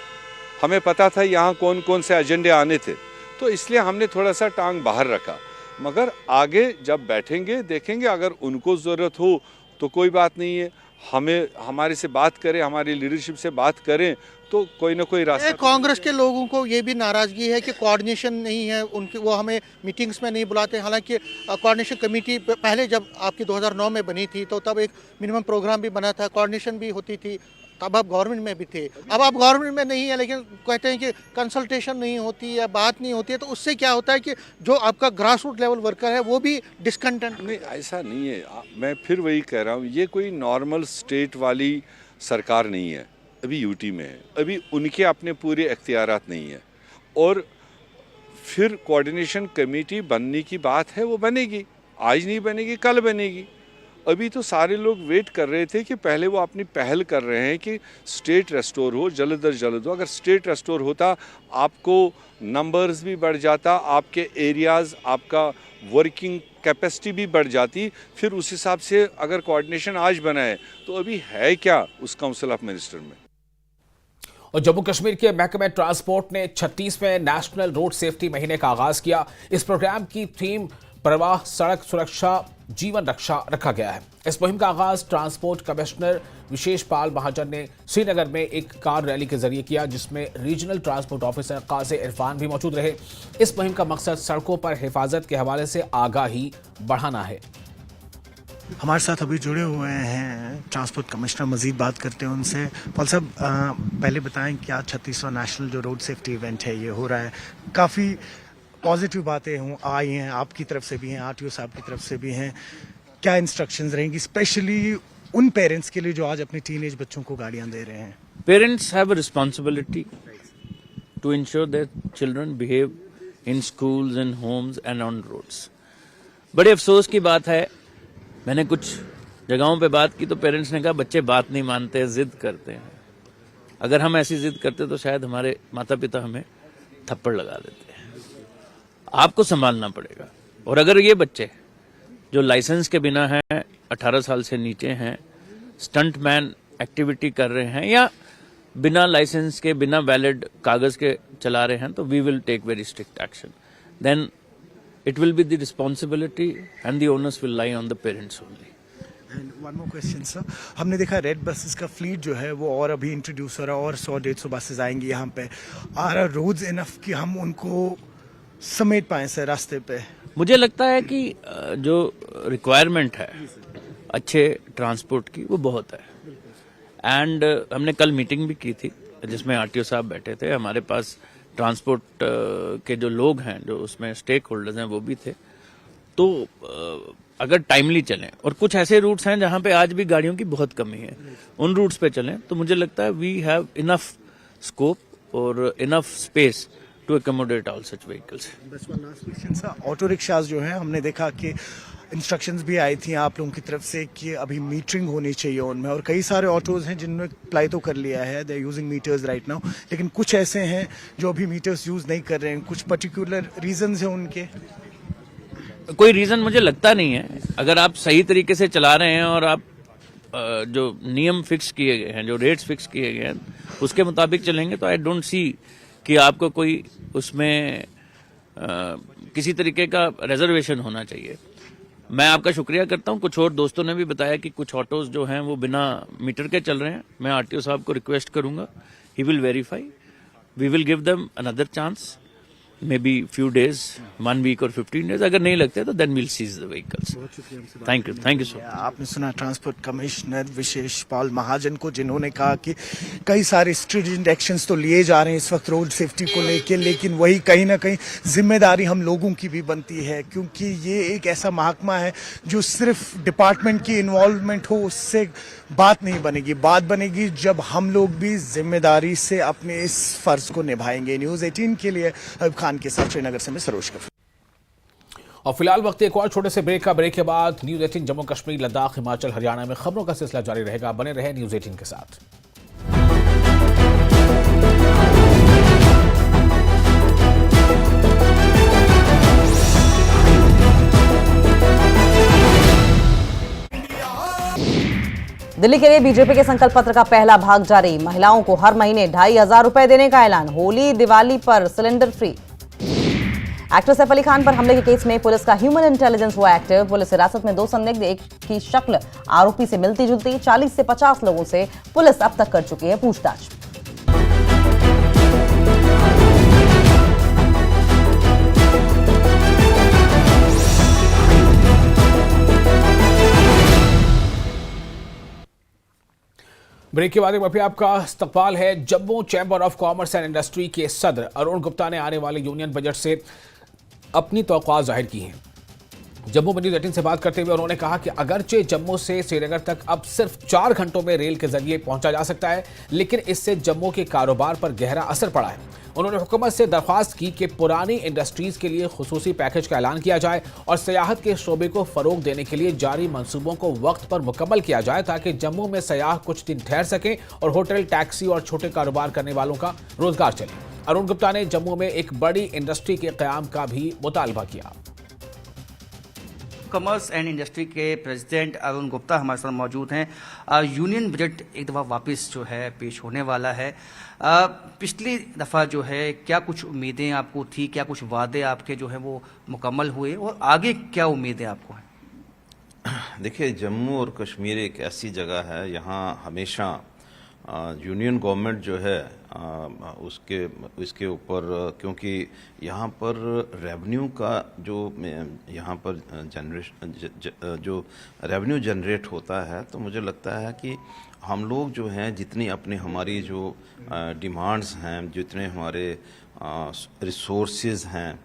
हमें पता था यहाँ कौन कौन से एजेंडे आने थे, तो इसलिए हमने थोड़ा सा टांग बाहर रखा। मगर आगे जब बैठेंगे देखेंगे, अगर उनको ज़रूरत हो तो कोई बात नहीं है, हमें हमारे से बात करें, हमारी लीडरशिप से बात करें, तो कोई ना कोई रास्ता। कांग्रेस के लोगों को ये भी नाराज़गी है कि कोऑर्डिनेशन नहीं है उनकी, वो हमें मीटिंग्स में नहीं बुलाते। हालांकि कोऑर्डिनेशन कमेटी पहले जब आपकी 2009 में बनी थी तो तब एक मिनिमम प्रोग्राम भी बना था, कोऑर्डिनेशन भी होती थी, तब आप गवर्नमेंट में भी थे। अब आप गवर्नमेंट में नहीं है, लेकिन कहते हैं कि कंसल्टेशन नहीं होती या बात नहीं होती है, तो उससे क्या होता है कि जो आपका ग्रास रूट लेवल वर्कर है वो भी डिसकंटेंट। नहीं, ऐसा नहीं है। मैं फिर वही कह रहा हूँ, ये कोई नॉर्मल स्टेट वाली सरकार नहीं है, अभी यूटी में है, अभी उनके अपने पूरे इख्तियारात नहीं है। और फिर कोऑर्डिनेशन कमेटी बनने की बात है, वो बनेगी, आज नहीं बनेगी कल बनेगी। अभी तो सारे लोग वेट कर रहे थे कि पहले वो अपनी पहल कर रहे हैं कि स्टेट रेस्टोर हो, जल्द अज जल्द हो। अगर स्टेट रेस्टोर होता आपको नंबर्स भी बढ़ जाता, आपके एरियाज़, आपका वर्किंग कैपेसिटी भी बढ़ जाती, फिर उस हिसाब से अगर कोऑर्डिनेशन आज बनाए तो अभी है क्या उस काउंसिल ऑफ मिनिस्टर में। और जम्मू कश्मीर के महकमे ट्रांसपोर्ट ने 36वें नेशनल रोड सेफ्टी महीने का आगाज किया। इस प्रोग्राम की थीम प्रवाह सड़क सुरक्षा जीवन रक्षा रखा गया है। इस मुहिम का आगाज ट्रांसपोर्ट कमिश्नर विशेष पाल महाजन ने श्रीनगर में एक कार रैली के जरिए किया, जिसमें regional transport officer Qazi Irfan भी मौजूद रहे। इस मुहिम का मकसद सड़कों पर हिफाजत के हवाले से आगाही बढ़ाना है। हमारे साथ अभी जुड़े हुए हैं ट्रांसपोर्ट कमिश्नर, मजीद बात करते हैं उनसे। पाल साहब, पहले बताएं क्या 36वां नेशनल जो रोड सेफ्टी इवेंट है ये हो रहा है, काफ़ी पॉजिटिव बातें आई हैं, आपकी तरफ से भी हैं, आरटीओ साहब की तरफ से भी हैं, क्या इंस्ट्रक्शंस रहेंगी स्पेशली उन पेरेंट्स के लिए जो आज अपने टीनेज बच्चों को गाड़ियां दे रहे हैं? Parents have a responsibility to ensure that children behave in schools and homes and on roads. बड़े अफसोस की बात है, मैंने कुछ जगहों पे बात की तो पेरेंट्स ने कहा बच्चे बात नहीं मानते, जिद करते हैं। अगर हम ऐसी जिद करते तो शायद हमारे माता पिता हमें थप्पड़ लगा देते हैं। आपको संभालना पड़ेगा। और अगर ये बच्चे जो लाइसेंस के बिना हैं, 18 साल से नीचे हैं, स्टंट मैन एक्टिविटी कर रहे हैं या बिना लाइसेंस के, बिना वैलिड कागज के चला रहे हैं, तो we will take very strict action. Then it will be the responsibility and the onus will lie on the parents only. One more question sir, हमने देखा रेड बसेस का फ्लीट जो है वो और अभी इंट्रोड्यूस हो रहा है और 100-150 बसेस आएंगी यहाँ पे। आर रोड्स इनफ कि हम उनको समेट पाएं सर रास्ते पे? मुझे लगता है कि जो रिक्वायरमेंट है अच्छे ट्रांसपोर्ट की वो बहुत है। एंड हमने कल मीटिंग भी की थी जिसमें आरटीओ साहब बैठे थे, हमारे पास ट्रांसपोर्ट के जो लोग हैं जो उसमें स्टेक होल्डर्स हैं वो भी थे। तो अगर टाइमली चलें, और कुछ ऐसे रूट्स हैं जहां पे आज भी गाड़ियों की बहुत कमी है, उन रूट्स पे चलें तो मुझे लगता है वी हैव इनफ स्कोप और enough space to accommodate all such vehicles. बस one last question sir, auto rickshaws जो हैं हमने देखा कि इंस्ट्रक्शंस भी आई थी आप लोगों की तरफ से कि अभी मीटरिंग होनी चाहिए उनमें, और कई सारे ऑटोज हैं जिन्होंने अप्लाई तो कर लिया है, they are using meters right now, लेकिन कुछ ऐसे हैं जो अभी मीटर्स यूज नहीं कर रहे हैं। कुछ पर्टिकुलर रीजंस हैं उनके? कोई रीजन मुझे लगता नहीं है। अगर आप सही तरीके से चला रहे हैं और आप जो नियम फिक्स किए गए हैं, जो रेट्स फिक्स किए गए हैं, उसके मुताबिक चलेंगे तो आई डोंट सी कि आपको कोई उसमें किसी तरीके का रिजर्वेशन होना चाहिए। मैं आपका शुक्रिया करता हूं, कुछ और दोस्तों ने भी बताया कि कुछ ऑटोज जो हैं वो बिना मीटर के चल रहे हैं। मैं आरटीओ साहब को रिक्वेस्ट करूंगा, he will verify, we will give them another chance, maybe few days, 1 week और 15 डेज। अगर नहीं लगते तो then will seize the vehicles. Thank you so much. आपने सुना ट्रांसपोर्ट कमिश्नर विशेष पाल महाजन को, जिन्होंने कहा कि कई सारे स्ट्रिजेंट एक्शंस तो लिए जा रहे हैं इस वक्त रोड सेफ्टी को लेकर, लेकिन वही कहीं ना कहीं जिम्मेदारी हम लोगों की भी बनती है, क्योंकि ये एक ऐसा महकमा है जो सिर्फ डिपार्टमेंट की इन्वॉल्वमेंट हो उससे बात नहीं बनेगी। बात बनेगी जब हम लोग भी जिम्मेदारी से अपने इस फर्ज को निभाएंगे। न्यूज़ 18 के लिए अयूब खान के साथ श्रीनगर से मैं सरोज कपूर। और फिलहाल वक्त एक और छोटे से ब्रेक के बाद न्यूज़ 18 जम्मू कश्मीर, लद्दाख, हिमाचल, हरियाणा में खबरों का सिलसिला जारी रहेगा। बने रहे न्यूज़ 18 के साथ। दिल्ली के लिए बीजेपी के संकल्प पत्र का पहला भाग जारी। महिलाओं को हर महीने 2,500 रुपए देने का ऐलान। होली दिवाली पर cylinder free. Actor Saif Ali Khan पर हमले के केस में पुलिस का ह्यूमन इंटेलिजेंस हुआ एक्टिव। पुलिस हिरासत में 2 संदिग्ध, एक की शक्ल आरोपी से मिलती जुलती। 40 से 50 लोगों से पुलिस अब तक कर चुकी है पूछताछ। ब्रेक के बाद अभी आपका इस्तकबाल है। Jammu chamber of commerce and industry के सदर अरुण गुप्ता ने आने वाले यूनियन बजट से अपनी तवक्कुआत जाहिर की हैं। जम्मू में न्यूज़ 18 से बात करते हुए उन्होंने कहा कि अगरचे जम्मू से श्रीनगर तक अब सिर्फ 4 घंटों में रेल के जरिए पहुंचा जा सकता है, लेकिन इससे जम्मू के कारोबार पर गहरा असर पड़ा है। उन्होंने हुकूमत से दरख्वास्त की कि पुरानी इंडस्ट्रीज के लिए खुसूसी पैकेज का ऐलान किया जाए और सयाहत के शोबे को फरोग देने के लिए जारी मंसूबों को वक्त पर मुकम्मल किया जाए, ताकि जम्मू में सयाह कुछ दिन ठहर सकें और होटल, टैक्सी और छोटे कारोबार करने वालों का रोजगार चले। अरुण गुप्ता ने जम्मू में एक बड़ी इंडस्ट्री के क़याम का भी मुतालबा किया। कॉमर्स एंड इंडस्ट्री के प्रेसिडेंट अरुण गुप्ता हमारे साथ मौजूद हैं। यूनियन बजट एक दफ़ा वापस जो है पेश होने वाला है। पिछली दफ़ा जो है क्या कुछ उम्मीदें आपको थी, क्या कुछ वादे आपके जो है वो मुकम्मल हुए, और आगे क्या उम्मीदें आपको हैं? देखिए, जम्मू और कश्मीर एक ऐसी जगह है, यहाँ हमेशा यूनियन गवर्नमेंट जो है उसके ऊपर, क्योंकि यहाँ पर रेवेन्यू का जो यहाँ पर जो रेवेन्यू जनरेट होता है, तो मुझे लगता है कि हम लोग जो हैं जितनी अपनी हमारी जो डिमांड्स हैं, जितने हमारे रिसोर्सेज हैं,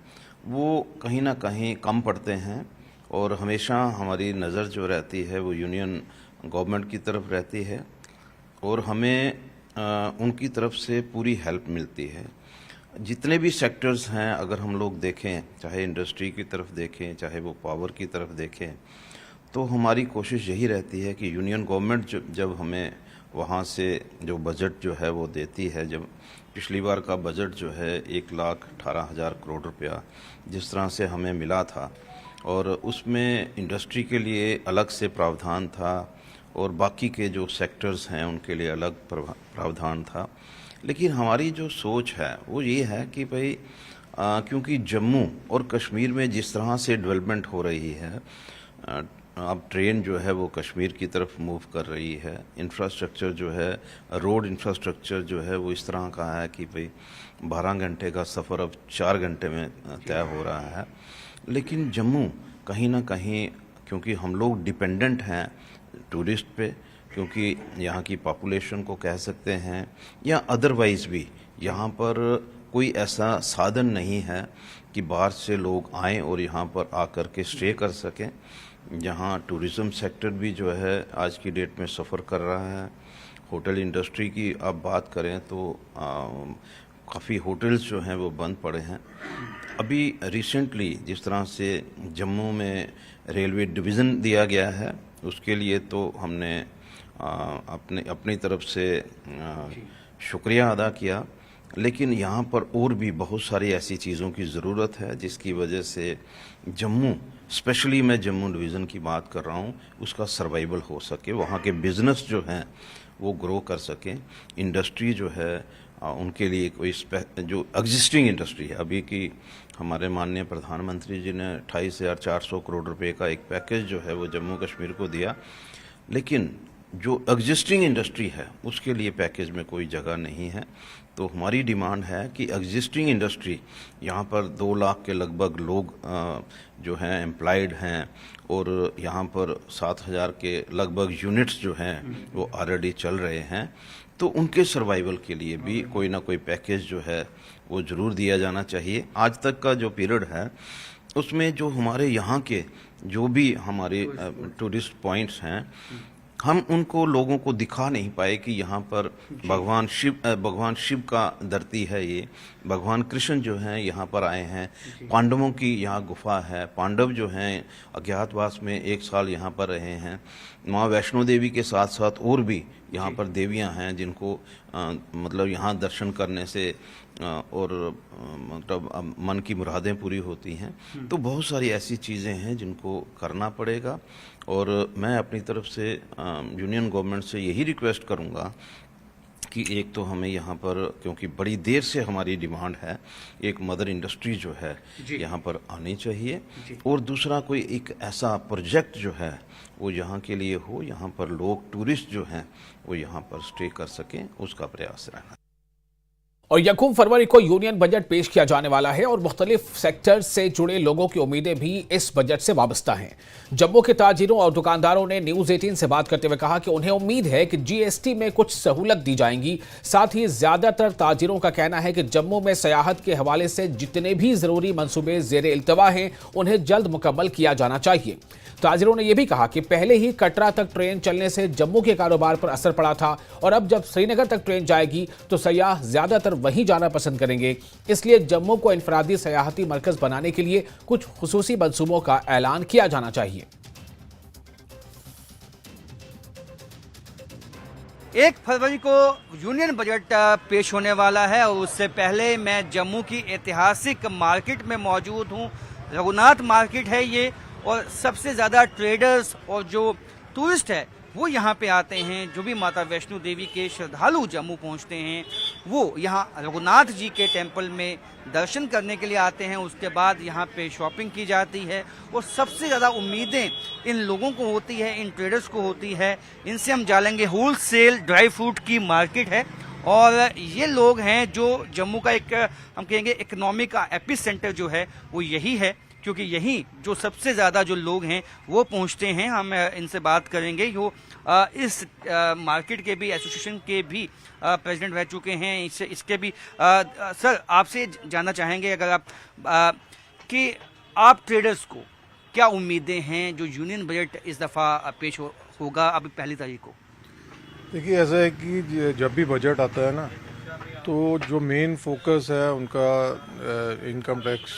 वो कहीं ना कहीं कम पड़ते हैं, और हमेशा हमारी नज़र जो रहती है वो यूनियन गवर्नमेंट की तरफ रहती है, और हमें उनकी तरफ से पूरी हेल्प मिलती है। जितने भी सेक्टर्स हैं, अगर हम लोग देखें, चाहे इंडस्ट्री की तरफ देखें, चाहे वो पावर की तरफ देखें, तो हमारी कोशिश यही रहती है कि यूनियन गवर्नमेंट जब हमें वहाँ से जो बजट जो है वो देती है, जब पिछली बार का बजट जो है 1,18,000 करोड़ रुपया जिस तरह से हमें मिला था, और उसमें इंडस्ट्री के लिए अलग से प्रावधान था और बाकी के जो सेक्टर्स हैं उनके लिए अलग प्रावधान था। लेकिन हमारी जो सोच है वो ये है कि भाई क्योंकि जम्मू और कश्मीर में जिस तरह से डेवलपमेंट हो रही है, अब ट्रेन जो है वो कश्मीर की तरफ मूव कर रही है। इंफ्रास्ट्रक्चर जो है, रोड इंफ्रास्ट्रक्चर जो है वो इस तरह का है कि भाई 12 घंटे का सफ़र अब 4 घंटे में तय हो रहा है। लेकिन जम्मू कहीं ना कहीं, क्योंकि हम लोग डिपेंडेंट हैं टूरिस्ट पे, क्योंकि यहाँ की पॉपुलेशन को कह सकते हैं या अदरवाइज़ भी यहाँ पर कोई ऐसा साधन नहीं है कि बाहर से लोग आएँ और यहाँ पर आकर के स्टे कर सकें। यहाँ टूरिज़्म सेक्टर भी जो है आज की डेट में सफ़र कर रहा है। होटल इंडस्ट्री की आप बात करें तो काफ़ी होटल्स जो हैं वो बंद पड़े हैं। अभी रिसेंटली जिस तरह से जम्मू में रेलवे डिवीज़न दिया गया है, उसके लिए तो हमने अपनी तरफ से शुक्रिया अदा किया, लेकिन यहाँ पर और भी बहुत सारी ऐसी चीज़ों की ज़रूरत है जिसकी वजह से जम्मू, स्पेशली मैं जम्मू डिवीज़न की बात कर रहा हूँ, उसका सर्वाइवल हो सके, वहाँ के बिज़नेस जो हैं वो ग्रो कर सकें। इंडस्ट्री जो है उनके लिए कोई जो एग्जिस्टिंग इंडस्ट्री है, अभी की हमारे माननीय प्रधानमंत्री जी ने 28,400 करोड़ रुपए का एक पैकेज जो है वो जम्मू कश्मीर को दिया, लेकिन जो एग्जिस्टिंग इंडस्ट्री है उसके लिए पैकेज में कोई जगह नहीं है। तो हमारी डिमांड है कि एग्जिस्टिंग इंडस्ट्री, यहाँ पर 2 लाख के लगभग लोग जो हैं एम्प्लॉयड हैं और यहाँ पर 7,000 के लगभग यूनिट्स जो हैं वो ऑलरेडी चल रहे हैं, तो उनके सर्वाइवल के लिए भी कोई ना कोई पैकेज जो है वो ज़रूर दिया जाना चाहिए। आज तक का जो पीरियड है उसमें जो हमारे यहाँ के जो भी हमारे टूरिस्ट पॉइंट्स हैं, हम उनको लोगों को दिखा नहीं पाए कि यहाँ पर भगवान शिव का धरती है, ये भगवान कृष्ण जो हैं यहाँ पर आए हैं, पांडवों की यहाँ गुफा है, पांडव जो हैं अज्ञातवास में 1 साल यहाँ पर रहे हैं, माँ वैष्णो देवी के साथ साथ और भी यहाँ पर देवियाँ हैं जिनको मतलब यहाँ दर्शन करने से और मतलब मन की मुरादें पूरी होती हैं। तो बहुत सारी ऐसी चीज़ें हैं जिनको करना पड़ेगा और मैं अपनी तरफ से यूनियन गवर्नमेंट से यही रिक्वेस्ट करूँगा कि एक तो हमें यहाँ पर, क्योंकि बड़ी देर से हमारी डिमांड है, एक मदर इंडस्ट्री जो है यहाँ पर आनी चाहिए, और दूसरा कोई एक ऐसा प्रोजेक्ट जो है वो यहाँ के लिए हो, यहाँ पर लोग टूरिस्ट जो हैं वो यहाँ पर स्टे कर सकें, उसका प्रयास रहना। और 1 फरवरी को यूनियन बजट पेश किया जाने वाला है और मुख्तलिफ सेक्टर से जुड़े लोगों की उम्मीदें भी इस बजट से वाबस्ता हैं। जम्मू के ताजिरों और दुकानदारों ने न्यूज़ 18 से बात करते हुए कहा कि उन्हें उम्मीद है कि जीएसटी में कुछ सहूलत दी जाएंगी। साथ ही ज्यादातर ताजिरों का कहना है कि जम्मू में सयाहत के हवाले से जितने भी जरूरी मंसूबे ज़ेरे इल्तवा हैं उन्हें जल्द मुकम्मल किया जाना चाहिए। ताजिरों ने यह भी कहा कि पहले ही कटरा तक ट्रेन चलने से जम्मू के कारोबार पर असर पड़ा था और अब जब श्रीनगर तक ट्रेन जाएगी तो सयाह ज्यादातर वहीं जाना पसंद करेंगे। इसलिए जम्मू को इनफरादी सयाहती मरकज बनाने के लिए कुछ खुसूसी मंसूबों का ऐलान किया जाना चाहिए। 1 फरवरी को यूनियन बजट पेश होने वाला है और उससे पहले मैं जम्मू की ऐतिहासिक मार्केट में मौजूद हूं। रघुनाथ मार्केट है ये, और सबसे ज़्यादा ट्रेडर्स और जो टूरिस्ट है वो यहाँ पे आते हैं। जो भी माता वैष्णो देवी के श्रद्धालु जम्मू पहुँचते हैं वो यहाँ रघुनाथ जी के टेम्पल में दर्शन करने के लिए आते हैं। उसके बाद यहाँ पे शॉपिंग की जाती है और सबसे ज़्यादा उम्मीदें इन लोगों को होती है, इन ट्रेडर्स को होती है। इनसे हम जानेंगे। होलसेल ड्राई फ्रूट की मार्केट है और ये लोग हैं जो जम्मू का एक हम कहेंगे इकोनॉमिक का एपी सेंटर जो है वो यही है, क्योंकि यहीं जो सबसे ज़्यादा जो लोग हैं वो पहुंचते हैं। हम इनसे बात करेंगे। जो इस मार्केट के भी एसोसिएशन के भी प्रेसिडेंट रह चुके हैं। इसके भी सर आपसे जानना चाहेंगे अगर आप कि आप ट्रेडर्स को क्या उम्मीदें हैं जो यूनियन बजट इस दफ़ा पेश होगा अभी 1 तारीख को? देखिए, ऐसा है कि जब भी बजट आता है ना तो जो मेन फोकस है उनका इनकम टैक्स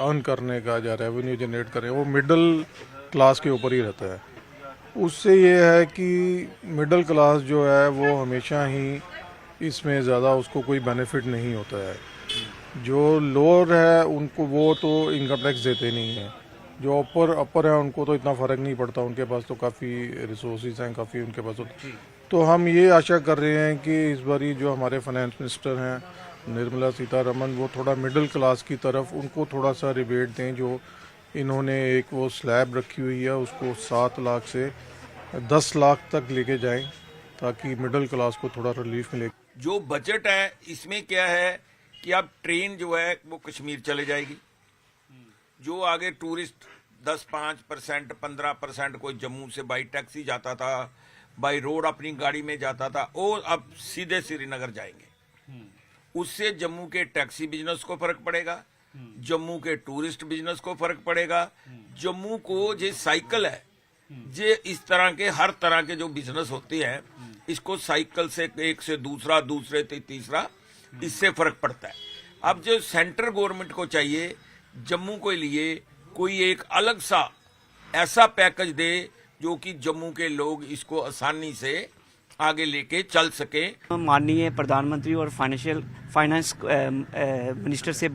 अर्न करने का या रेवेन्यू जनरेट करें वो मिडिल क्लास के ऊपर ही रहता है। उससे ये है कि मिडिल क्लास जो है वो हमेशा ही इसमें ज़्यादा उसको कोई बेनिफिट नहीं होता है। जो लोअर है उनको वो तो इनकम टैक्स देते नहीं हैं, जो अपर है उनको तो इतना फ़र्क नहीं पड़ता, उनके पास तो काफ़ी रिसोर्सेज हैं, काफ़ी उनके पास तो हम ये आशा कर रहे हैं कि इस बारी जो हमारे फाइनेंस मिनिस्टर हैं निर्मला सीतारमण वो थोड़ा मिडिल क्लास की तरफ उनको थोड़ा सा रिबेट दें, जो इन्होंने एक वो स्लैब रखी हुई है, उसको 7 लाख से 10 लाख तक लेके जाएं ताकि मिडिल क्लास को थोड़ा रिलीफ मिले। जो बजट है इसमें क्या है कि अब ट्रेन जो है वो कश्मीर चले जाएगी, जो आगे टूरिस्ट 10-5%, 15% कोई जम्मू से बाई टैक्सी जाता था, बाई रोड अपनी गाड़ी में जाता था, वो अब सीधे श्रीनगर जाएंगे। उससे जम्मू के टैक्सी बिजनेस को फर्क पड़ेगा, जम्मू के टूरिस्ट बिजनेस को फर्क पड़ेगा। जम्मू को जो साइकिल है, जे इस तरह के हर तरह के जो बिजनेस होते हैं, इसको साइकिल से एक से दूसरा, दूसरे से तीसरा, इससे फर्क पड़ता है। अब जो सेंट्रल गवर्नमेंट को चाहिए जम्मू के लिए कोई एक अलग सा ऐसा पैकेज दे जो कि जम्मू के लोग इसको आसानी से आगे लेके चल सके। माननीय प्रधानमंत्री और फाइनेंस मिनिस्टर से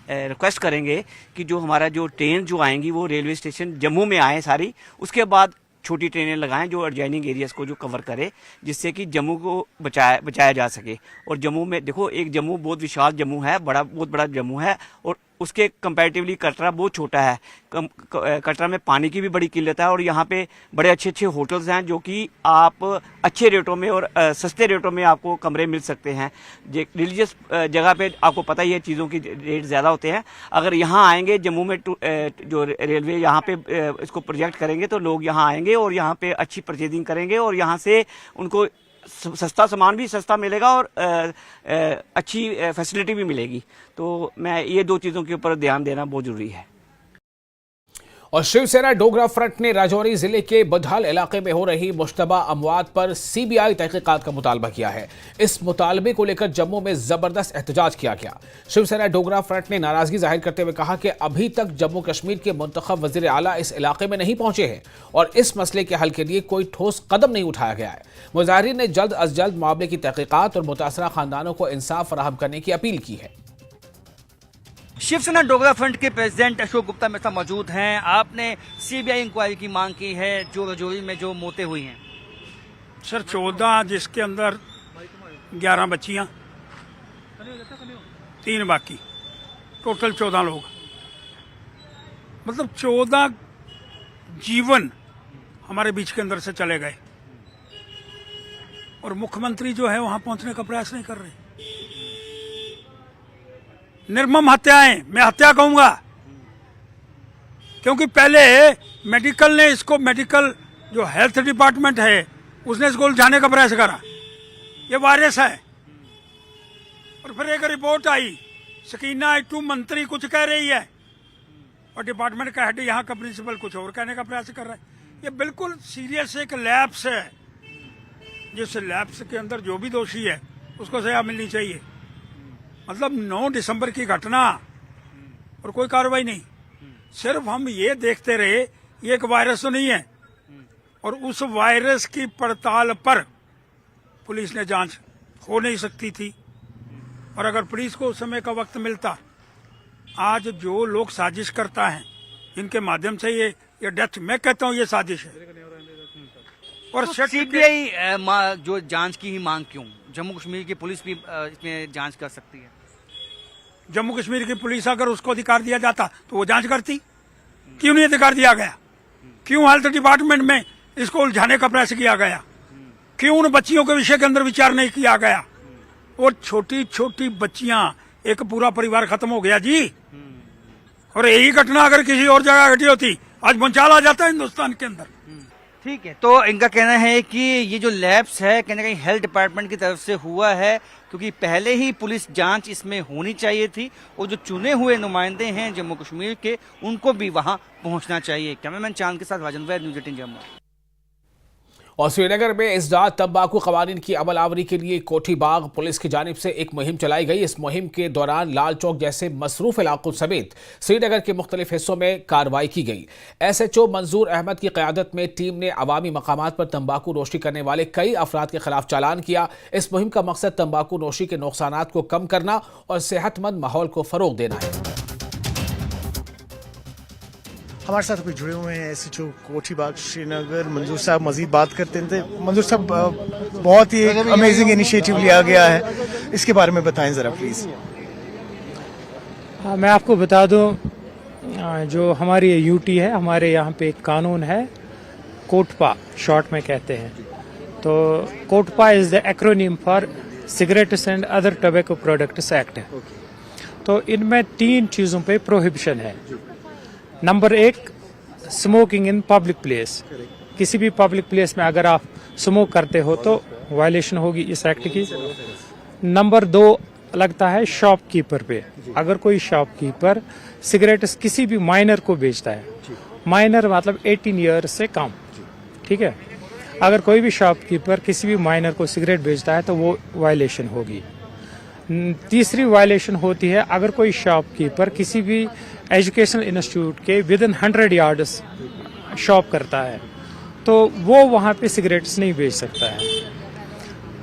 रिक्वेस्ट करेंगे कि जो हमारा जो ट्रेन जो आएंगी वो रेलवे स्टेशन जम्मू में आए सारी, उसके बाद छोटी ट्रेनें लगाएं जो एडजॉइनिंग एरियाज को जो कवर करे, जिससे कि जम्मू को बचाया जा सके। और जम्मू में देखो, एक जम्मू बहुत विशाल जम्मू है, बहुत बड़ा जम्मू है, और उसके कंपैरेटिवली कटरा बहुत छोटा है। कटरा में पानी की भी बड़ी किल्लत है, और यहाँ पे बड़े अच्छे अच्छे होटल्स हैं जो कि आप अच्छे रेटों में और सस्ते रेटों में आपको कमरे मिल सकते हैं। रिलीजियस जगह पे आपको पता ही है चीज़ों की रेट ज़्यादा होते हैं। अगर यहाँ आएंगे जम्मू में जो रेलवे यहाँ पे इसको प्रोजेक्ट करेंगे तो लोग यहाँ आएंगे और यहाँ पे अच्छी परचेजिंग करेंगे, और यहाँ से उनको सस्ता सामान भी सस्ता मिलेगा और अच्छी फैसिलिटी भी मिलेगी। तो मैं ये 2 चीज़ों के ऊपर ध्यान देना बहुत ज़रूरी है। और शिवसेना डोगरा फ्रंट ने राजौरी जिले के बदहाल इलाके में हो रही मुश्तबा अमवात पर सीबीआई तहकीकात का मुतालबा किया है। इस मुतालबे को लेकर जम्मू में जबरदस्त एहतजाज किया गया। शिवसेना डोगरा फ्रंट ने नाराजगी जाहिर करते हुए कहा कि अभी तक जम्मू कश्मीर के मुंतखब वजीर आला इस इलाके में नहीं पहुंचे हैं और इस मसले के हल के लिए कोई ठोस कदम नहीं उठाया गया है। मुजाहिरीन ने जल्द अज जल्द मामले की तहकीकात और मुतासरा खानदानों को इंसाफ फराहम करने की अपील की है। शिवसेना डोगरा फ्रंट के प्रेसिडेंट अशोक गुप्ता मेरे साथ मौजूद हैं। आपने सीबीआई इंक्वायरी की मांग की है जो राजौरी में जो मौतें हुई हैं। सर 14, जिसके अंदर 11 बच्चियां, 3 बाकी, टोटल 14 लोग, मतलब 14 जीवन हमारे बीच के अंदर से चले गए, और मुख्यमंत्री जो है वहां पहुंचने का प्रयास नहीं कर रहे। निर्मम हत्याएं, मैं हत्या कहूंगा, क्योंकि पहले मेडिकल ने इसको, मेडिकल जो हेल्थ डिपार्टमेंट है उसने इसको उलझाने का प्रयास करा, ये वायरस है। और फिर एक रिपोर्ट आई, सकीना इट्टू मंत्री कुछ कह रही है और डिपार्टमेंट का हेड यहाँ का प्रिंसिपल कुछ और कहने का प्रयास कर रहा है। ये बिल्कुल सीरियस एक लैप्स है, जिस लैप्स के अंदर जो भी दोषी है उसको सजा मिलनी चाहिए। मतलब 9 दिसंबर की घटना और कोई कार्रवाई नहीं, सिर्फ हम ये देखते रहे ये एक वायरस तो नहीं है, और उस वायरस की पड़ताल पर पुलिस ने जांच हो नहीं सकती थी। और अगर पुलिस को उस समय का वक्त मिलता, आज जो लोग साजिश करता है इनके माध्यम से ये डेथ, मैं कहता हूँ ये साजिश है। और सीबीआई जो जांच की ही मांग क्यों? जम्मू कश्मीर की पुलिस भी इसमें जांच कर सकती है। जम्मू कश्मीर की पुलिस अगर उसको अधिकार दिया जाता तो वो जांच करती, क्यों नहीं अधिकार दिया गया? क्यों हेल्थ डिपार्टमेंट में इसको उलझाने का प्रयास किया गया? क्यों उन बच्चियों के विषय के अंदर विचार नहीं किया गया? और छोटी छोटी बच्चियां, एक पूरा परिवार खत्म हो गया जी। और यही घटना अगर किसी और जगह घटी होती, आज भूचाल आ जाता है हिंदुस्तान के अंदर। ठीक है, तो इनका कहना है कि ये जो लैब्स है कहीं ना कहीं हेल्थ डिपार्टमेंट की तरफ से हुआ है, क्योंकि पहले ही पुलिस जांच इसमें होनी चाहिए थी, और जो चुने हुए नुमाइंदे हैं जम्मू कश्मीर के उनको भी वहां पहुंचना चाहिए। कैमरामैन चांद के साथ राजन वैद, न्यूज़ 18 जम्मू। और श्रीनगर में इस रात तंबाकू कवानीन की अमल आवरी के लिए कोठी बाग पुलिस की जानिब से एक मुहिम चलाई गई। इस मुहिम के दौरान लाल चौक जैसे मसरूफ इलाकों समेत श्रीनगर के मुख्तलिफ हिस्सों में कार्रवाई की गई। SHO मंजूर अहमद की क़यादत में टीम ने अवामी मकामात पर तंबाकू नोशी करने वाले कई अफराद के खिलाफ चालान किया। इस मुहिम का मकसद तंबाकू नोशी के नुकसानात को कम करना और सेहतमंद माहौल को फरोग देना है। हमारे साथ अभी जुड़े हुए हैं SHO कोठी बाग श्रीनगर मंजूर साहब, मजीद बात करते थे। मंजूर साहब, बहुत ही अमेजिंग इनिशिएटिव लिया गया है, इसके बारे में बताएं जरा प्लीज। मैं आपको बता दूं, जो हमारी यूटी है, हमारे यहाँ पे एक कानून है कोटपा, शॉर्ट में कहते हैं। तो COTPA is the acronym for cigarettes and other tobacco products act. तो इनमें 3 चीज़ों पे प्रोहिबिशन है। Number 1, smoking in public place. किसी भी पब्लिक प्लेस में अगर आप स्मोक करते हो तो वायलेशन होगी इस एक्ट की। नंबर 2 लगता है शॉपकीपर पे। अगर कोई शॉपकीपर सिगरेट्स किसी भी माइनर को बेचता है, माइनर मतलब 18 ईयर से कम, ठीक है, अगर कोई भी शॉपकीपर किसी भी माइनर को सिगरेट बेचता है तो वो वायलेशन होगी। तीसरी वायलेशन होती है अगर कोई शॉपकीपर किसी भी एजुकेशनल इंस्टीट्यूट के विदिन 100 यार्ड्स शॉप करता है तो वो वहाँ पे सिगरेट्स नहीं बेच सकता है।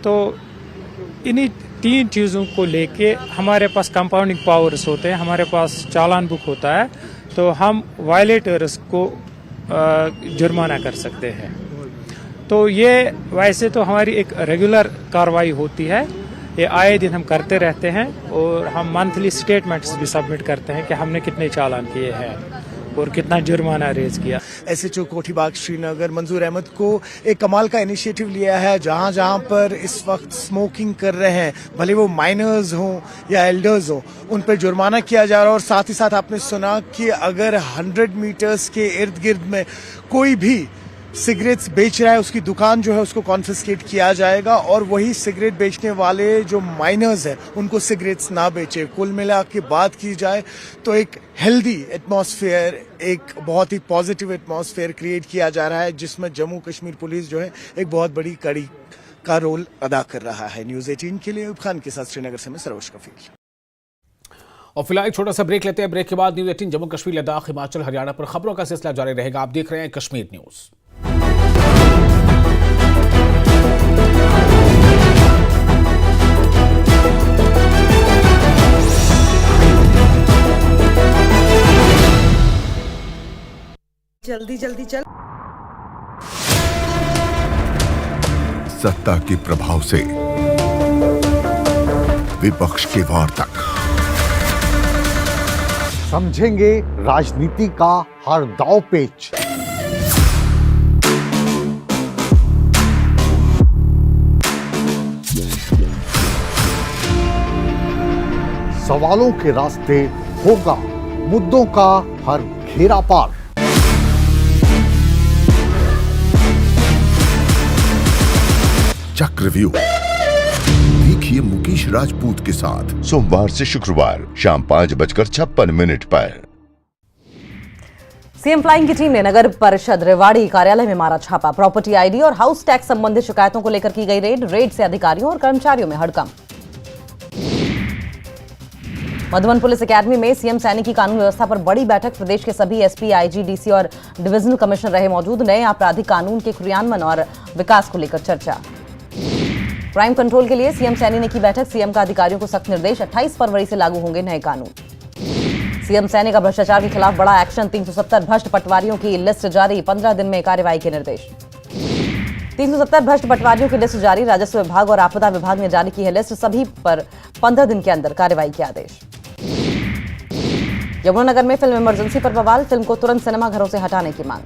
तो इन्हीं 3 चीज़ों को लेके हमारे पास कंपाउंडिंग पावर्स होते हैं, हमारे पास चालान बुक होता है, तो हम वायलेटर्स को जुर्माना कर सकते हैं। तो ये वैसे तो हमारी एक रेगुलर कार्रवाई होती है, ये आए दिन हम करते रहते हैं और हम मंथली स्टेटमेंट्स भी सबमिट करते हैं कि हमने कितने चालान किए हैं और कितना जुर्माना रेज किया। SHO कोठीबाग श्रीनगर मंजूर अहमद को एक कमाल का इनिशिएटिव लिया है। जहां जहां पर इस वक्त स्मोकिंग कर रहे हैं, भले वो माइनर्स हों या एल्डर्स हों, उन पर जुर्माना किया जा रहा है। और साथ ही साथ आपने सुना कि अगर 100 मीटर्स के इर्द गिर्द में कोई भी सिगरेट्स बेच रहा है, उसकी दुकान जो है उसको कॉन्फिस्केट किया जाएगा और वही सिगरेट बेचने वाले जो माइनर्स हैं उनको सिगरेट्स ना बेचे। कुल मिला के बात की जाए तो एक हेल्दी एटमॉस्फेयर, एक बहुत ही पॉजिटिव एटमॉस्फेयर क्रिएट किया जा रहा है, जिसमें जम्मू कश्मीर पुलिस जो है एक बहुत बड़ी कड़ी का रोल अदा कर रहा है। न्यूज़ 18 के लिए अयूब खान के साथ श्रीनगर से मैं सरोज कफील। और फिलहाल एक छोटा सा ब्रेक लेते हैं। ब्रेक के बाद न्यूज़ 18 जम्मू कश्मीर, लद्दाख, हिमाचल, हरियाणा पर खबरों का सिलसिला जारी रहेगा। आप देख रहे हैं कश्मीर न्यूज़। जल्दी जल्दी चल। सत्ता के प्रभाव से विपक्ष के वार तक समझेंगे राजनीति का हर दांव पेच। सवालों के रास्ते होगा मुद्दों का हर घेरा पार। चक्रव्यूह देखिए मुकेश राजपूत के साथ सोमवार से शुक्रवार शाम 5:56 पर। सीएम फ्लाइंग की टीम ने नगर परिषद रेवाड़ी कार्यालय में मारा छापा। प्रॉपर्टी आईडी और हाउस टैक्स संबंधित शिकायतों को लेकर की गई रेड से अधिकारियों और कर्मचारियों में हड़कंप। मधुबन पुलिस एकेडमी में सीएम सैनी की कानून व्यवस्था पर बड़ी बैठक। प्रदेश के सभी एसपी, आईजी, डीसी और डिविजनल कमिश्नर रहे मौजूद। नए आपराधिक कानून के क्रियान्वयन और विकास को लेकर चर्चा। क्राइम कंट्रोल के लिए सीएम सैनी ने की बैठक। सीएम का अधिकारियों को सख्त निर्देश। 28 फरवरी से लागू होंगे नए कानून। सीएम सैनी का भ्रष्टाचार के खिलाफ बड़ा एक्शन। 370 भ्रष्ट पटवारियों की लिस्ट जारी। 15 दिन में कार्रवाई के निर्देश। 370 भ्रष्ट पटवारियों की लिस्ट जारी। राजस्व विभाग और आपदा विभाग ने जारी की है लिस्ट। सभी पर 15 दिन के अंदर कार्रवाई के आदेश। यमुनानगर में फिल्म इमरजेंसी पर बवाल। फिल्म को तुरंत सिनेमाघरों से हटाने की मांग।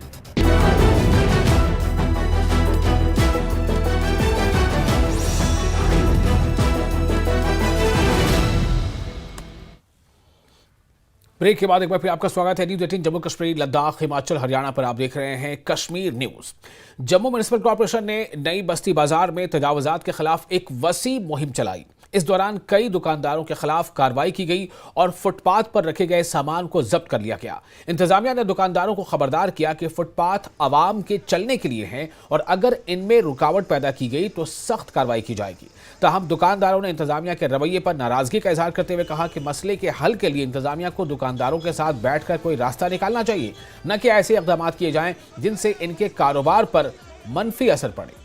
ब्रेक के बाद एक बार फिर आपका स्वागत है। न्यूज़ 18 जम्मू कश्मीर, लद्दाख, हिमाचल, हरियाणा पर आप देख रहे हैं Kashmir news. Jammu municipal corporation ने नई बस्ती बाजार में तजावुजात के खिलाफ एक वसी मुहिम चलाई। इस दौरान कई दुकानदारों के खिलाफ कार्रवाई की गई और फुटपाथ पर रखे गए सामान को जब्त कर लिया गया। इंतजामिया ने दुकानदारों को खबरदार किया कि फुटपाथ आवाम के चलने के लिए हैं और अगर इनमें रुकावट पैदा की गई तो सख्त कार्रवाई की जाएगी। ताहम दुकानदारों ने इंतजामिया के रवैये पर नाराजगी का इजहार करते हुए कहा कि मसले के हल के लिए इंतजामिया को दुकानदारों के साथ बैठकर कोई रास्ता निकालना चाहिए, न कि ऐसे इक़दाम किए जाएं जिनसे इनके कारोबार पर मनफी असर पड़े।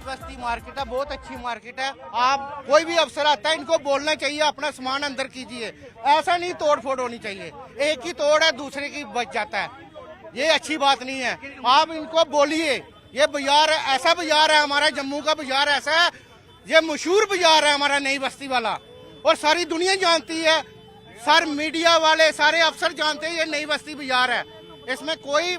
बस्ती मार्केट है, बहुत अच्छी मार्केट है। आप कोई भी अफसर आता है इनको बोलना चाहिए अपना सामान अंदर कीजिए, ऐसा नहीं तोड़ फोड़ होनी चाहिए। एक ही तोड़ है दूसरे की बच जाता है, ये अच्छी बात नहीं है। आप इनको बोलिए ये बाजार ऐसा बाजार है, हमारा जम्मू का बाजार ऐसा है, ये मशहूर बाजार है हमारा नई बस्ती वाला। और सारी दुनिया जानती है, सर मीडिया वाले सारे अफसर जानते हैं ये नई बस्ती बाजार है, इसमें कोई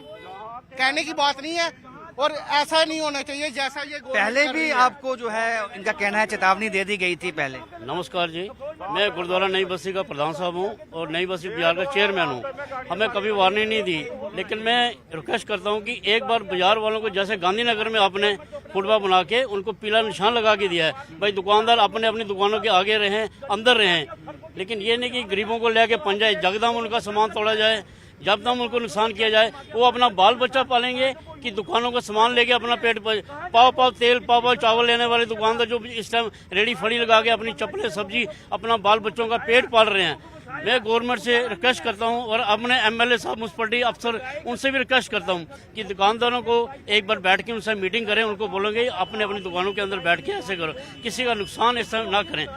कहने की बात नहीं है और ऐसा नहीं होना चाहिए जैसा ये पहले भी आपको जो है इनका कहना है चेतावनी दे दी गई थी पहले। नमस्कार जी, मैं गुरुद्वारा नई बस्ती का प्रधान साहब हूँ और नई बस्ती बाजार का चेयरमैन हूँ। हमें कभी वार्निंग नहीं दी, लेकिन मैं रिक्वेस्ट करता हूँ कि एक बार बाजार वालों को जैसे गांधीनगर में आपने फुटपाथ बना के उनको पीला निशान लगा के दिया है, भाई दुकानदार अपने अपनी दुकानों के आगे रहें, अंदर रहें, लेकिन ये नहीं कि गरीबों को लेके पंजाए जगदम उनका सामान तोड़ा जाए, जब तक उनको नुकसान किया जाए। वो अपना बाल बच्चा पालेंगे कि दुकानों का सामान लेके अपना पेट पर पाव तेल पाव चावल लेने वाले दुकानदार जो इस टाइम रेडी फड़ी लगा के अपनी चप्पलें सब्जी अपना बाल बच्चों का पेट पाल रहे हैं। मैं गवर्नमेंट से रिक्वेस्ट करता हूं और अपने एमएलए साहब म्युनिसिपलिटी अफसर उनसे भी रिक्वेस्ट करता हूं कि दुकानदारों को एक बार बैठ के उनसे मीटिंग करें, उनको बोलेंगे अपने अपनी दुकानों के अंदर बैठ के ऐसे करो, किसी का नुकसान इस टाइम ना करें,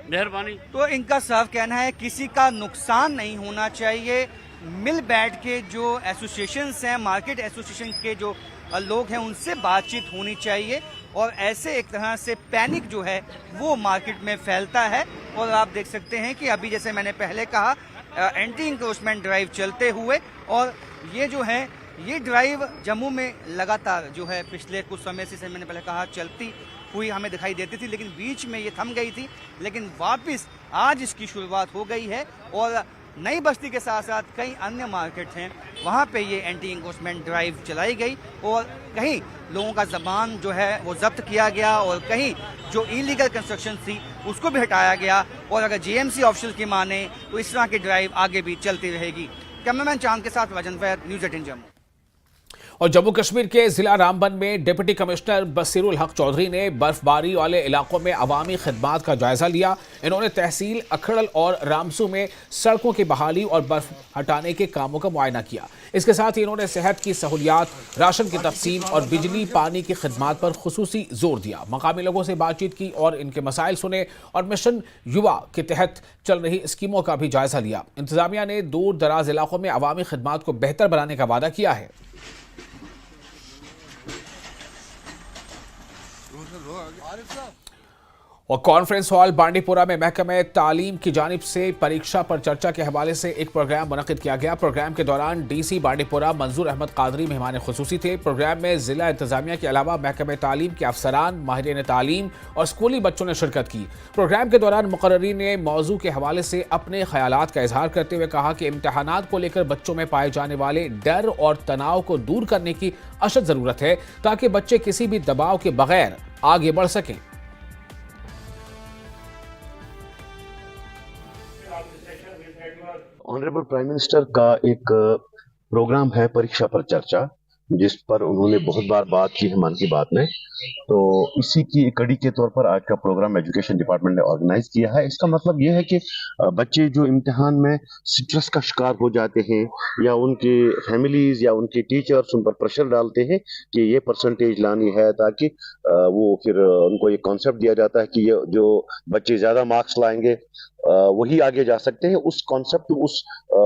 मेहरबानी। तो इनका साफ कहना है किसी का नुकसान नहीं होना चाहिए, मिल बैठ के जो एसोसिएशंस हैं, मार्केट एसोसिएशन के जो लोग हैं उनसे बातचीत होनी चाहिए और ऐसे एक तरह से पैनिक जो है वो मार्केट में फैलता है। और आप देख सकते हैं कि अभी जैसे मैंने पहले कहा एंटी इंक्रोचमेंट ड्राइव चलते हुए, और ये जो है ये ड्राइव जम्मू में लगातार जो है पिछले कुछ समय से मैंने पहले कहा चलती हुई हमें दिखाई देती थी, लेकिन बीच में ये थम गई थी, लेकिन वापस आज इसकी शुरुआत हो गई है और नई बस्ती के साथ साथ कई अन्य मार्केट हैं वहाँ पे ये एंटी इंक्रोचमेंट ड्राइव चलाई गई और कहीं लोगों का ज़बान जो है वो जब्त किया गया और कहीं जो इलीगल कंस्ट्रक्शन थी उसको भी हटाया गया। और अगर जीएमसी ऑफिशियल की माने तो इस तरह की ड्राइव आगे भी चलती रहेगी। कैमरामैन चांद के साथ वजन फैद, न्यूज़ 18 जम्मू। और जम्मू कश्मीर के जिला रामबन में डिप्टी कमिश्नर बसीरुल हक चौधरी ने बर्फबारी वाले इलाकों में अवामी खिदमात का जायजा लिया। इन्होंने तहसील अखड़ल और रामसू में सड़कों की बहाली और बर्फ हटाने के कामों का मुआयना किया। इसके साथ ही इन्होंने सेहत की सहूलियात, राशन की तकसीम और बिजली पानी की खिदमात पर खुसूसी जोर दिया। मकामी लोगों से बातचीत की और इनके मसाइल सुने और मिशन युवा के तहत चल रही स्कीमों का भी जायजा लिया। इंतजामिया ने दूर दराज इलाकों में अवामी खिदमात को बेहतर बनाने का वादा किया है। और कॉन्फ्रेंस हॉल बांडीपुरा में महकमे तालीम की जानिब से परीक्षा पर चर्चा के हवाले से एक प्रोग्राम मुनक्किद किया गया। प्रोग्राम के दौरान डीसी बांडीपुरा मंजूर अहमद कादरी मेहमान खुसूसी थे। प्रोग्राम में जिला इंतजामिया के अलावा महकमे तालीम के अफसरान, माहिरीन तालीम और स्कूली बच्चों ने शिरकत की। प्रोग्राम के दौरान मुकर्रीन ने मौजू के हवाले से अपने ख्यालात का इजहार करते हुए कहा कि इम्तहानात को लेकर बच्चों में पाए जाने वाले डर और तनाव को दूर करने की अशद ज़रूरत है ताकि बच्चे किसी भी दबाव के बगैर आगे बढ़ सकें। ऑनरेबल प्राइम मिनिस्टर का एक प्रोग्राम है परीक्षा पर चर्चा, जिस पर उन्होंने बहुत बार बात की है मन की बात में। तो इसी की कड़ी के तौर पर आज का प्रोग्राम एजुकेशन डिपार्टमेंट ने ऑर्गेनाइज किया है। इसका मतलब ये है कि बच्चे जो इम्तिहान में स्ट्रेस का शिकार हो जाते हैं या उनके फैमिलीज या उनके टीचर्स उन पर प्रेशर डालते हैं कि ये परसेंटेज लानी है, ताकि वो फिर उनको ये कॉन्सेप्ट दिया जाता है कि ये जो बच्चे ज़्यादा मार्क्स लाएंगे वही आगे जा सकते हैं। उस कॉन्सेप्ट, उस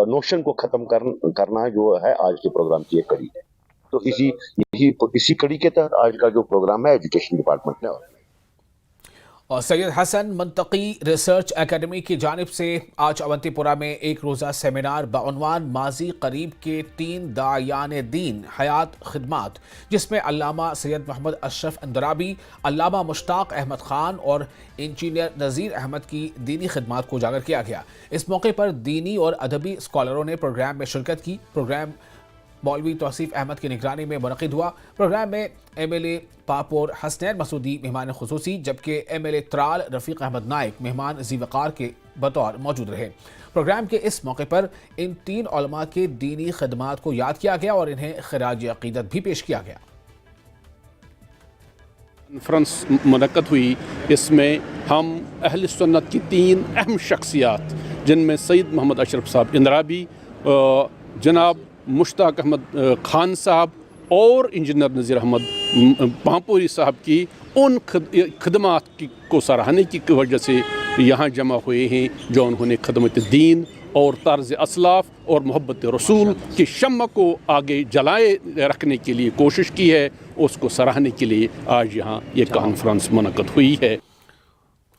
नोशन को ख़त्म करना जो है आज के प्रोग्राम की एक कड़ी है। तो इसी कड़ी के तहत आज का जो प्रोग्राम है एजुकेशन डिपार्टमेंट ने। और सैयद हसन मुंतकी रिसर्च एकेडमी की जानिब से आज अवंतीपुरा में एक रोज़ा सेमिनार बउनवान माजी करीब के 3 दायान दीन हयात खिदमात, जिसमें अल्लामा सैयद मोहम्मद अशरफ अंदराबी, अल्लामा मुश्ताक अहमद खान और इंजीनियर नज़ीर अहमद की दीनी खिदमात को उजागर किया गया। इस मौके पर दीनी और अदबी स्कॉलरों ने प्रोग्राम में शिरकत की। प्रोग्राम मौलवी तौसीफ अहमद की निगरानी में मुनक़िद हुआ। प्रोग्राम में एमएलए पापोर हसनैन मसूदी मेहमान खुसूसी, जबकि एमएलए त्राल रफ़ीक अहमद नाइक मेहमान ज़ीवकार के बतौर मौजूद रहे। प्रोग्राम के इस मौके पर इन 3 उलमा के दीनी खदमात को याद किया गया और इन्हें खिराज अक़ीदत भी पेश किया गया। कॉन्फ्रेंस मुनक़्क़द हुई, इसमें हम अहल सुन्नत की 3 अहम शख्सियात, जिनमें सैयद मोहम्मद अशरफ साहब इंदराबी, जनाब मुश्ताक अहमद खान साहब और इंजीनियर नज़ीर अहमद पापोरी साहब की उन खदमात को सराहने की वजह से यहाँ जमा हुए हैं, जो उन्होंने खदमत दीन और तर्ज़ असलाफ़ और मोहब्बत रसूल की शम्मा को आगे जलाए रखने के लिए कोशिश की है। उसको सराहने के लिए आज यहाँ ये कॉन्फ्रेंस मुनक़्क़द हुई है।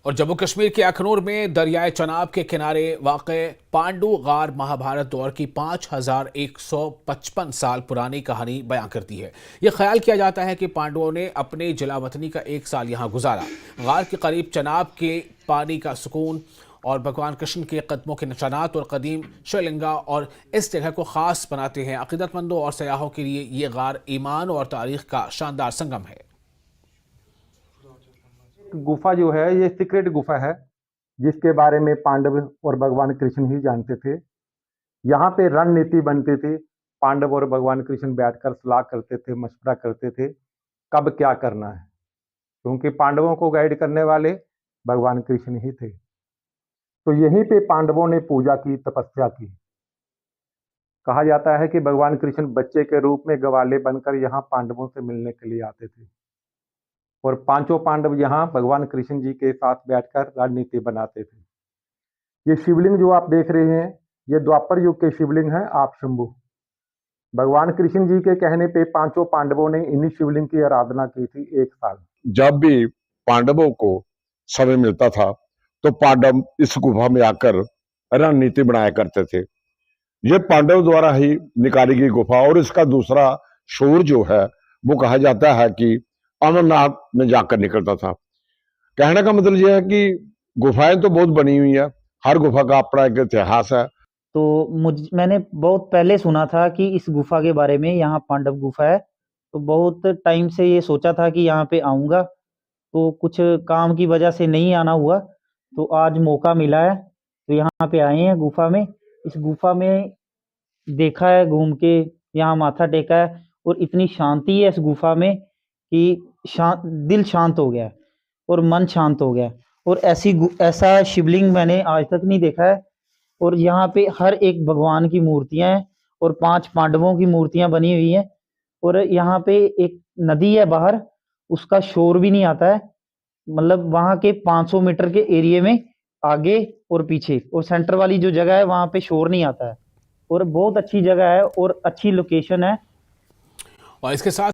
और जम्मू कश्मीर के अखनूर में दरियाए चनाब के किनारे वाक़े पांडु गार महाभारत दौर की 5155 साल पुरानी कहानी बयां करती है। यह ख्याल किया जाता है कि पांडवों ने अपने जलावतनी का 1 साल यहां गुजारा। गार के करीब चनाब के पानी का सुकून और भगवान कृष्ण के कदमों के निशानात और कदीम शिवलिंगा और इस जगह को खास बनाते हैं। अकीदतमंदों और सयाहों के लिए ये गार ईमान और तारीख का शानदार संगम है। गुफा जो है ये सीक्रेट गुफा है, जिसके बारे में पांडव और भगवान कृष्ण ही जानते थे। यहाँ पे रणनीति बनती थी, पांडव और भगवान कृष्ण बैठकर सलाह करते थे, मशवरा करते थे कब क्या करना है, क्योंकि पांडवों को गाइड करने वाले भगवान कृष्ण ही थे। तो यहीं पे पांडवों ने पूजा की, तपस्या की। कहा जाता है कि भगवान कृष्ण बच्चे के रूप में ग्वाले बनकर यहाँ पांडवों से मिलने के लिए आते थे और पांचों पांडव यहाँ भगवान कृष्ण जी के साथ बैठकर रणनीति बनाते थे। ये शिवलिंग जो आप देख रहे हैं, ये द्वापर युग के शिवलिंग है, आप शंभु। भगवान कृष्ण जी के कहने पे पांचों पांडवों ने इन्हीं शिवलिंग की आराधना की थी 1 साल। जब भी पांडवों को समय मिलता था तो पांडव इस गुफा में आकर रणनीति बनाया करते थे। ये पांडव द्वारा ही निकाली गई गुफा, और इसका दूसरा शोर जो है वो कहा जाता है कि अमरनाथ में जाकर निकलता था। कहने का मतलब यह है कि गुफाएं तो बहुत बनी हुई है, हर गुफा का अपना एक इतिहास है। तो मैंने बहुत पहले सुना था कि इस गुफा के बारे में, यहाँ पांडव गुफा है, तो बहुत टाइम से ये सोचा था कि यहाँ पे आऊँगा, तो कुछ काम की वजह से नहीं आना हुआ, तो आज मौका मिला है तो यहाँ पे आए हैं गुफा में। इस गुफा में देखा है, घूम के यहाँ माथा टेका है, और इतनी शांति है इस गुफा में कि दिल शांत हो गया और मन शांत हो गया। और ऐसा शिवलिंग मैंने आज तक नहीं देखा है। और यहाँ पे हर एक भगवान की मूर्तियाँ हैं और 5 पांडवों की मूर्तियाँ बनी हुई हैं। और यहाँ पे एक नदी है बाहर, उसका शोर भी नहीं आता है, मतलब वहाँ के 500 मीटर के एरिया में आगे और पीछे और सेंटर वाली जो जगह है वहाँ पे शोर नहीं आता है। और बहुत अच्छी जगह है और अच्छी लोकेशन है। और इसके साथ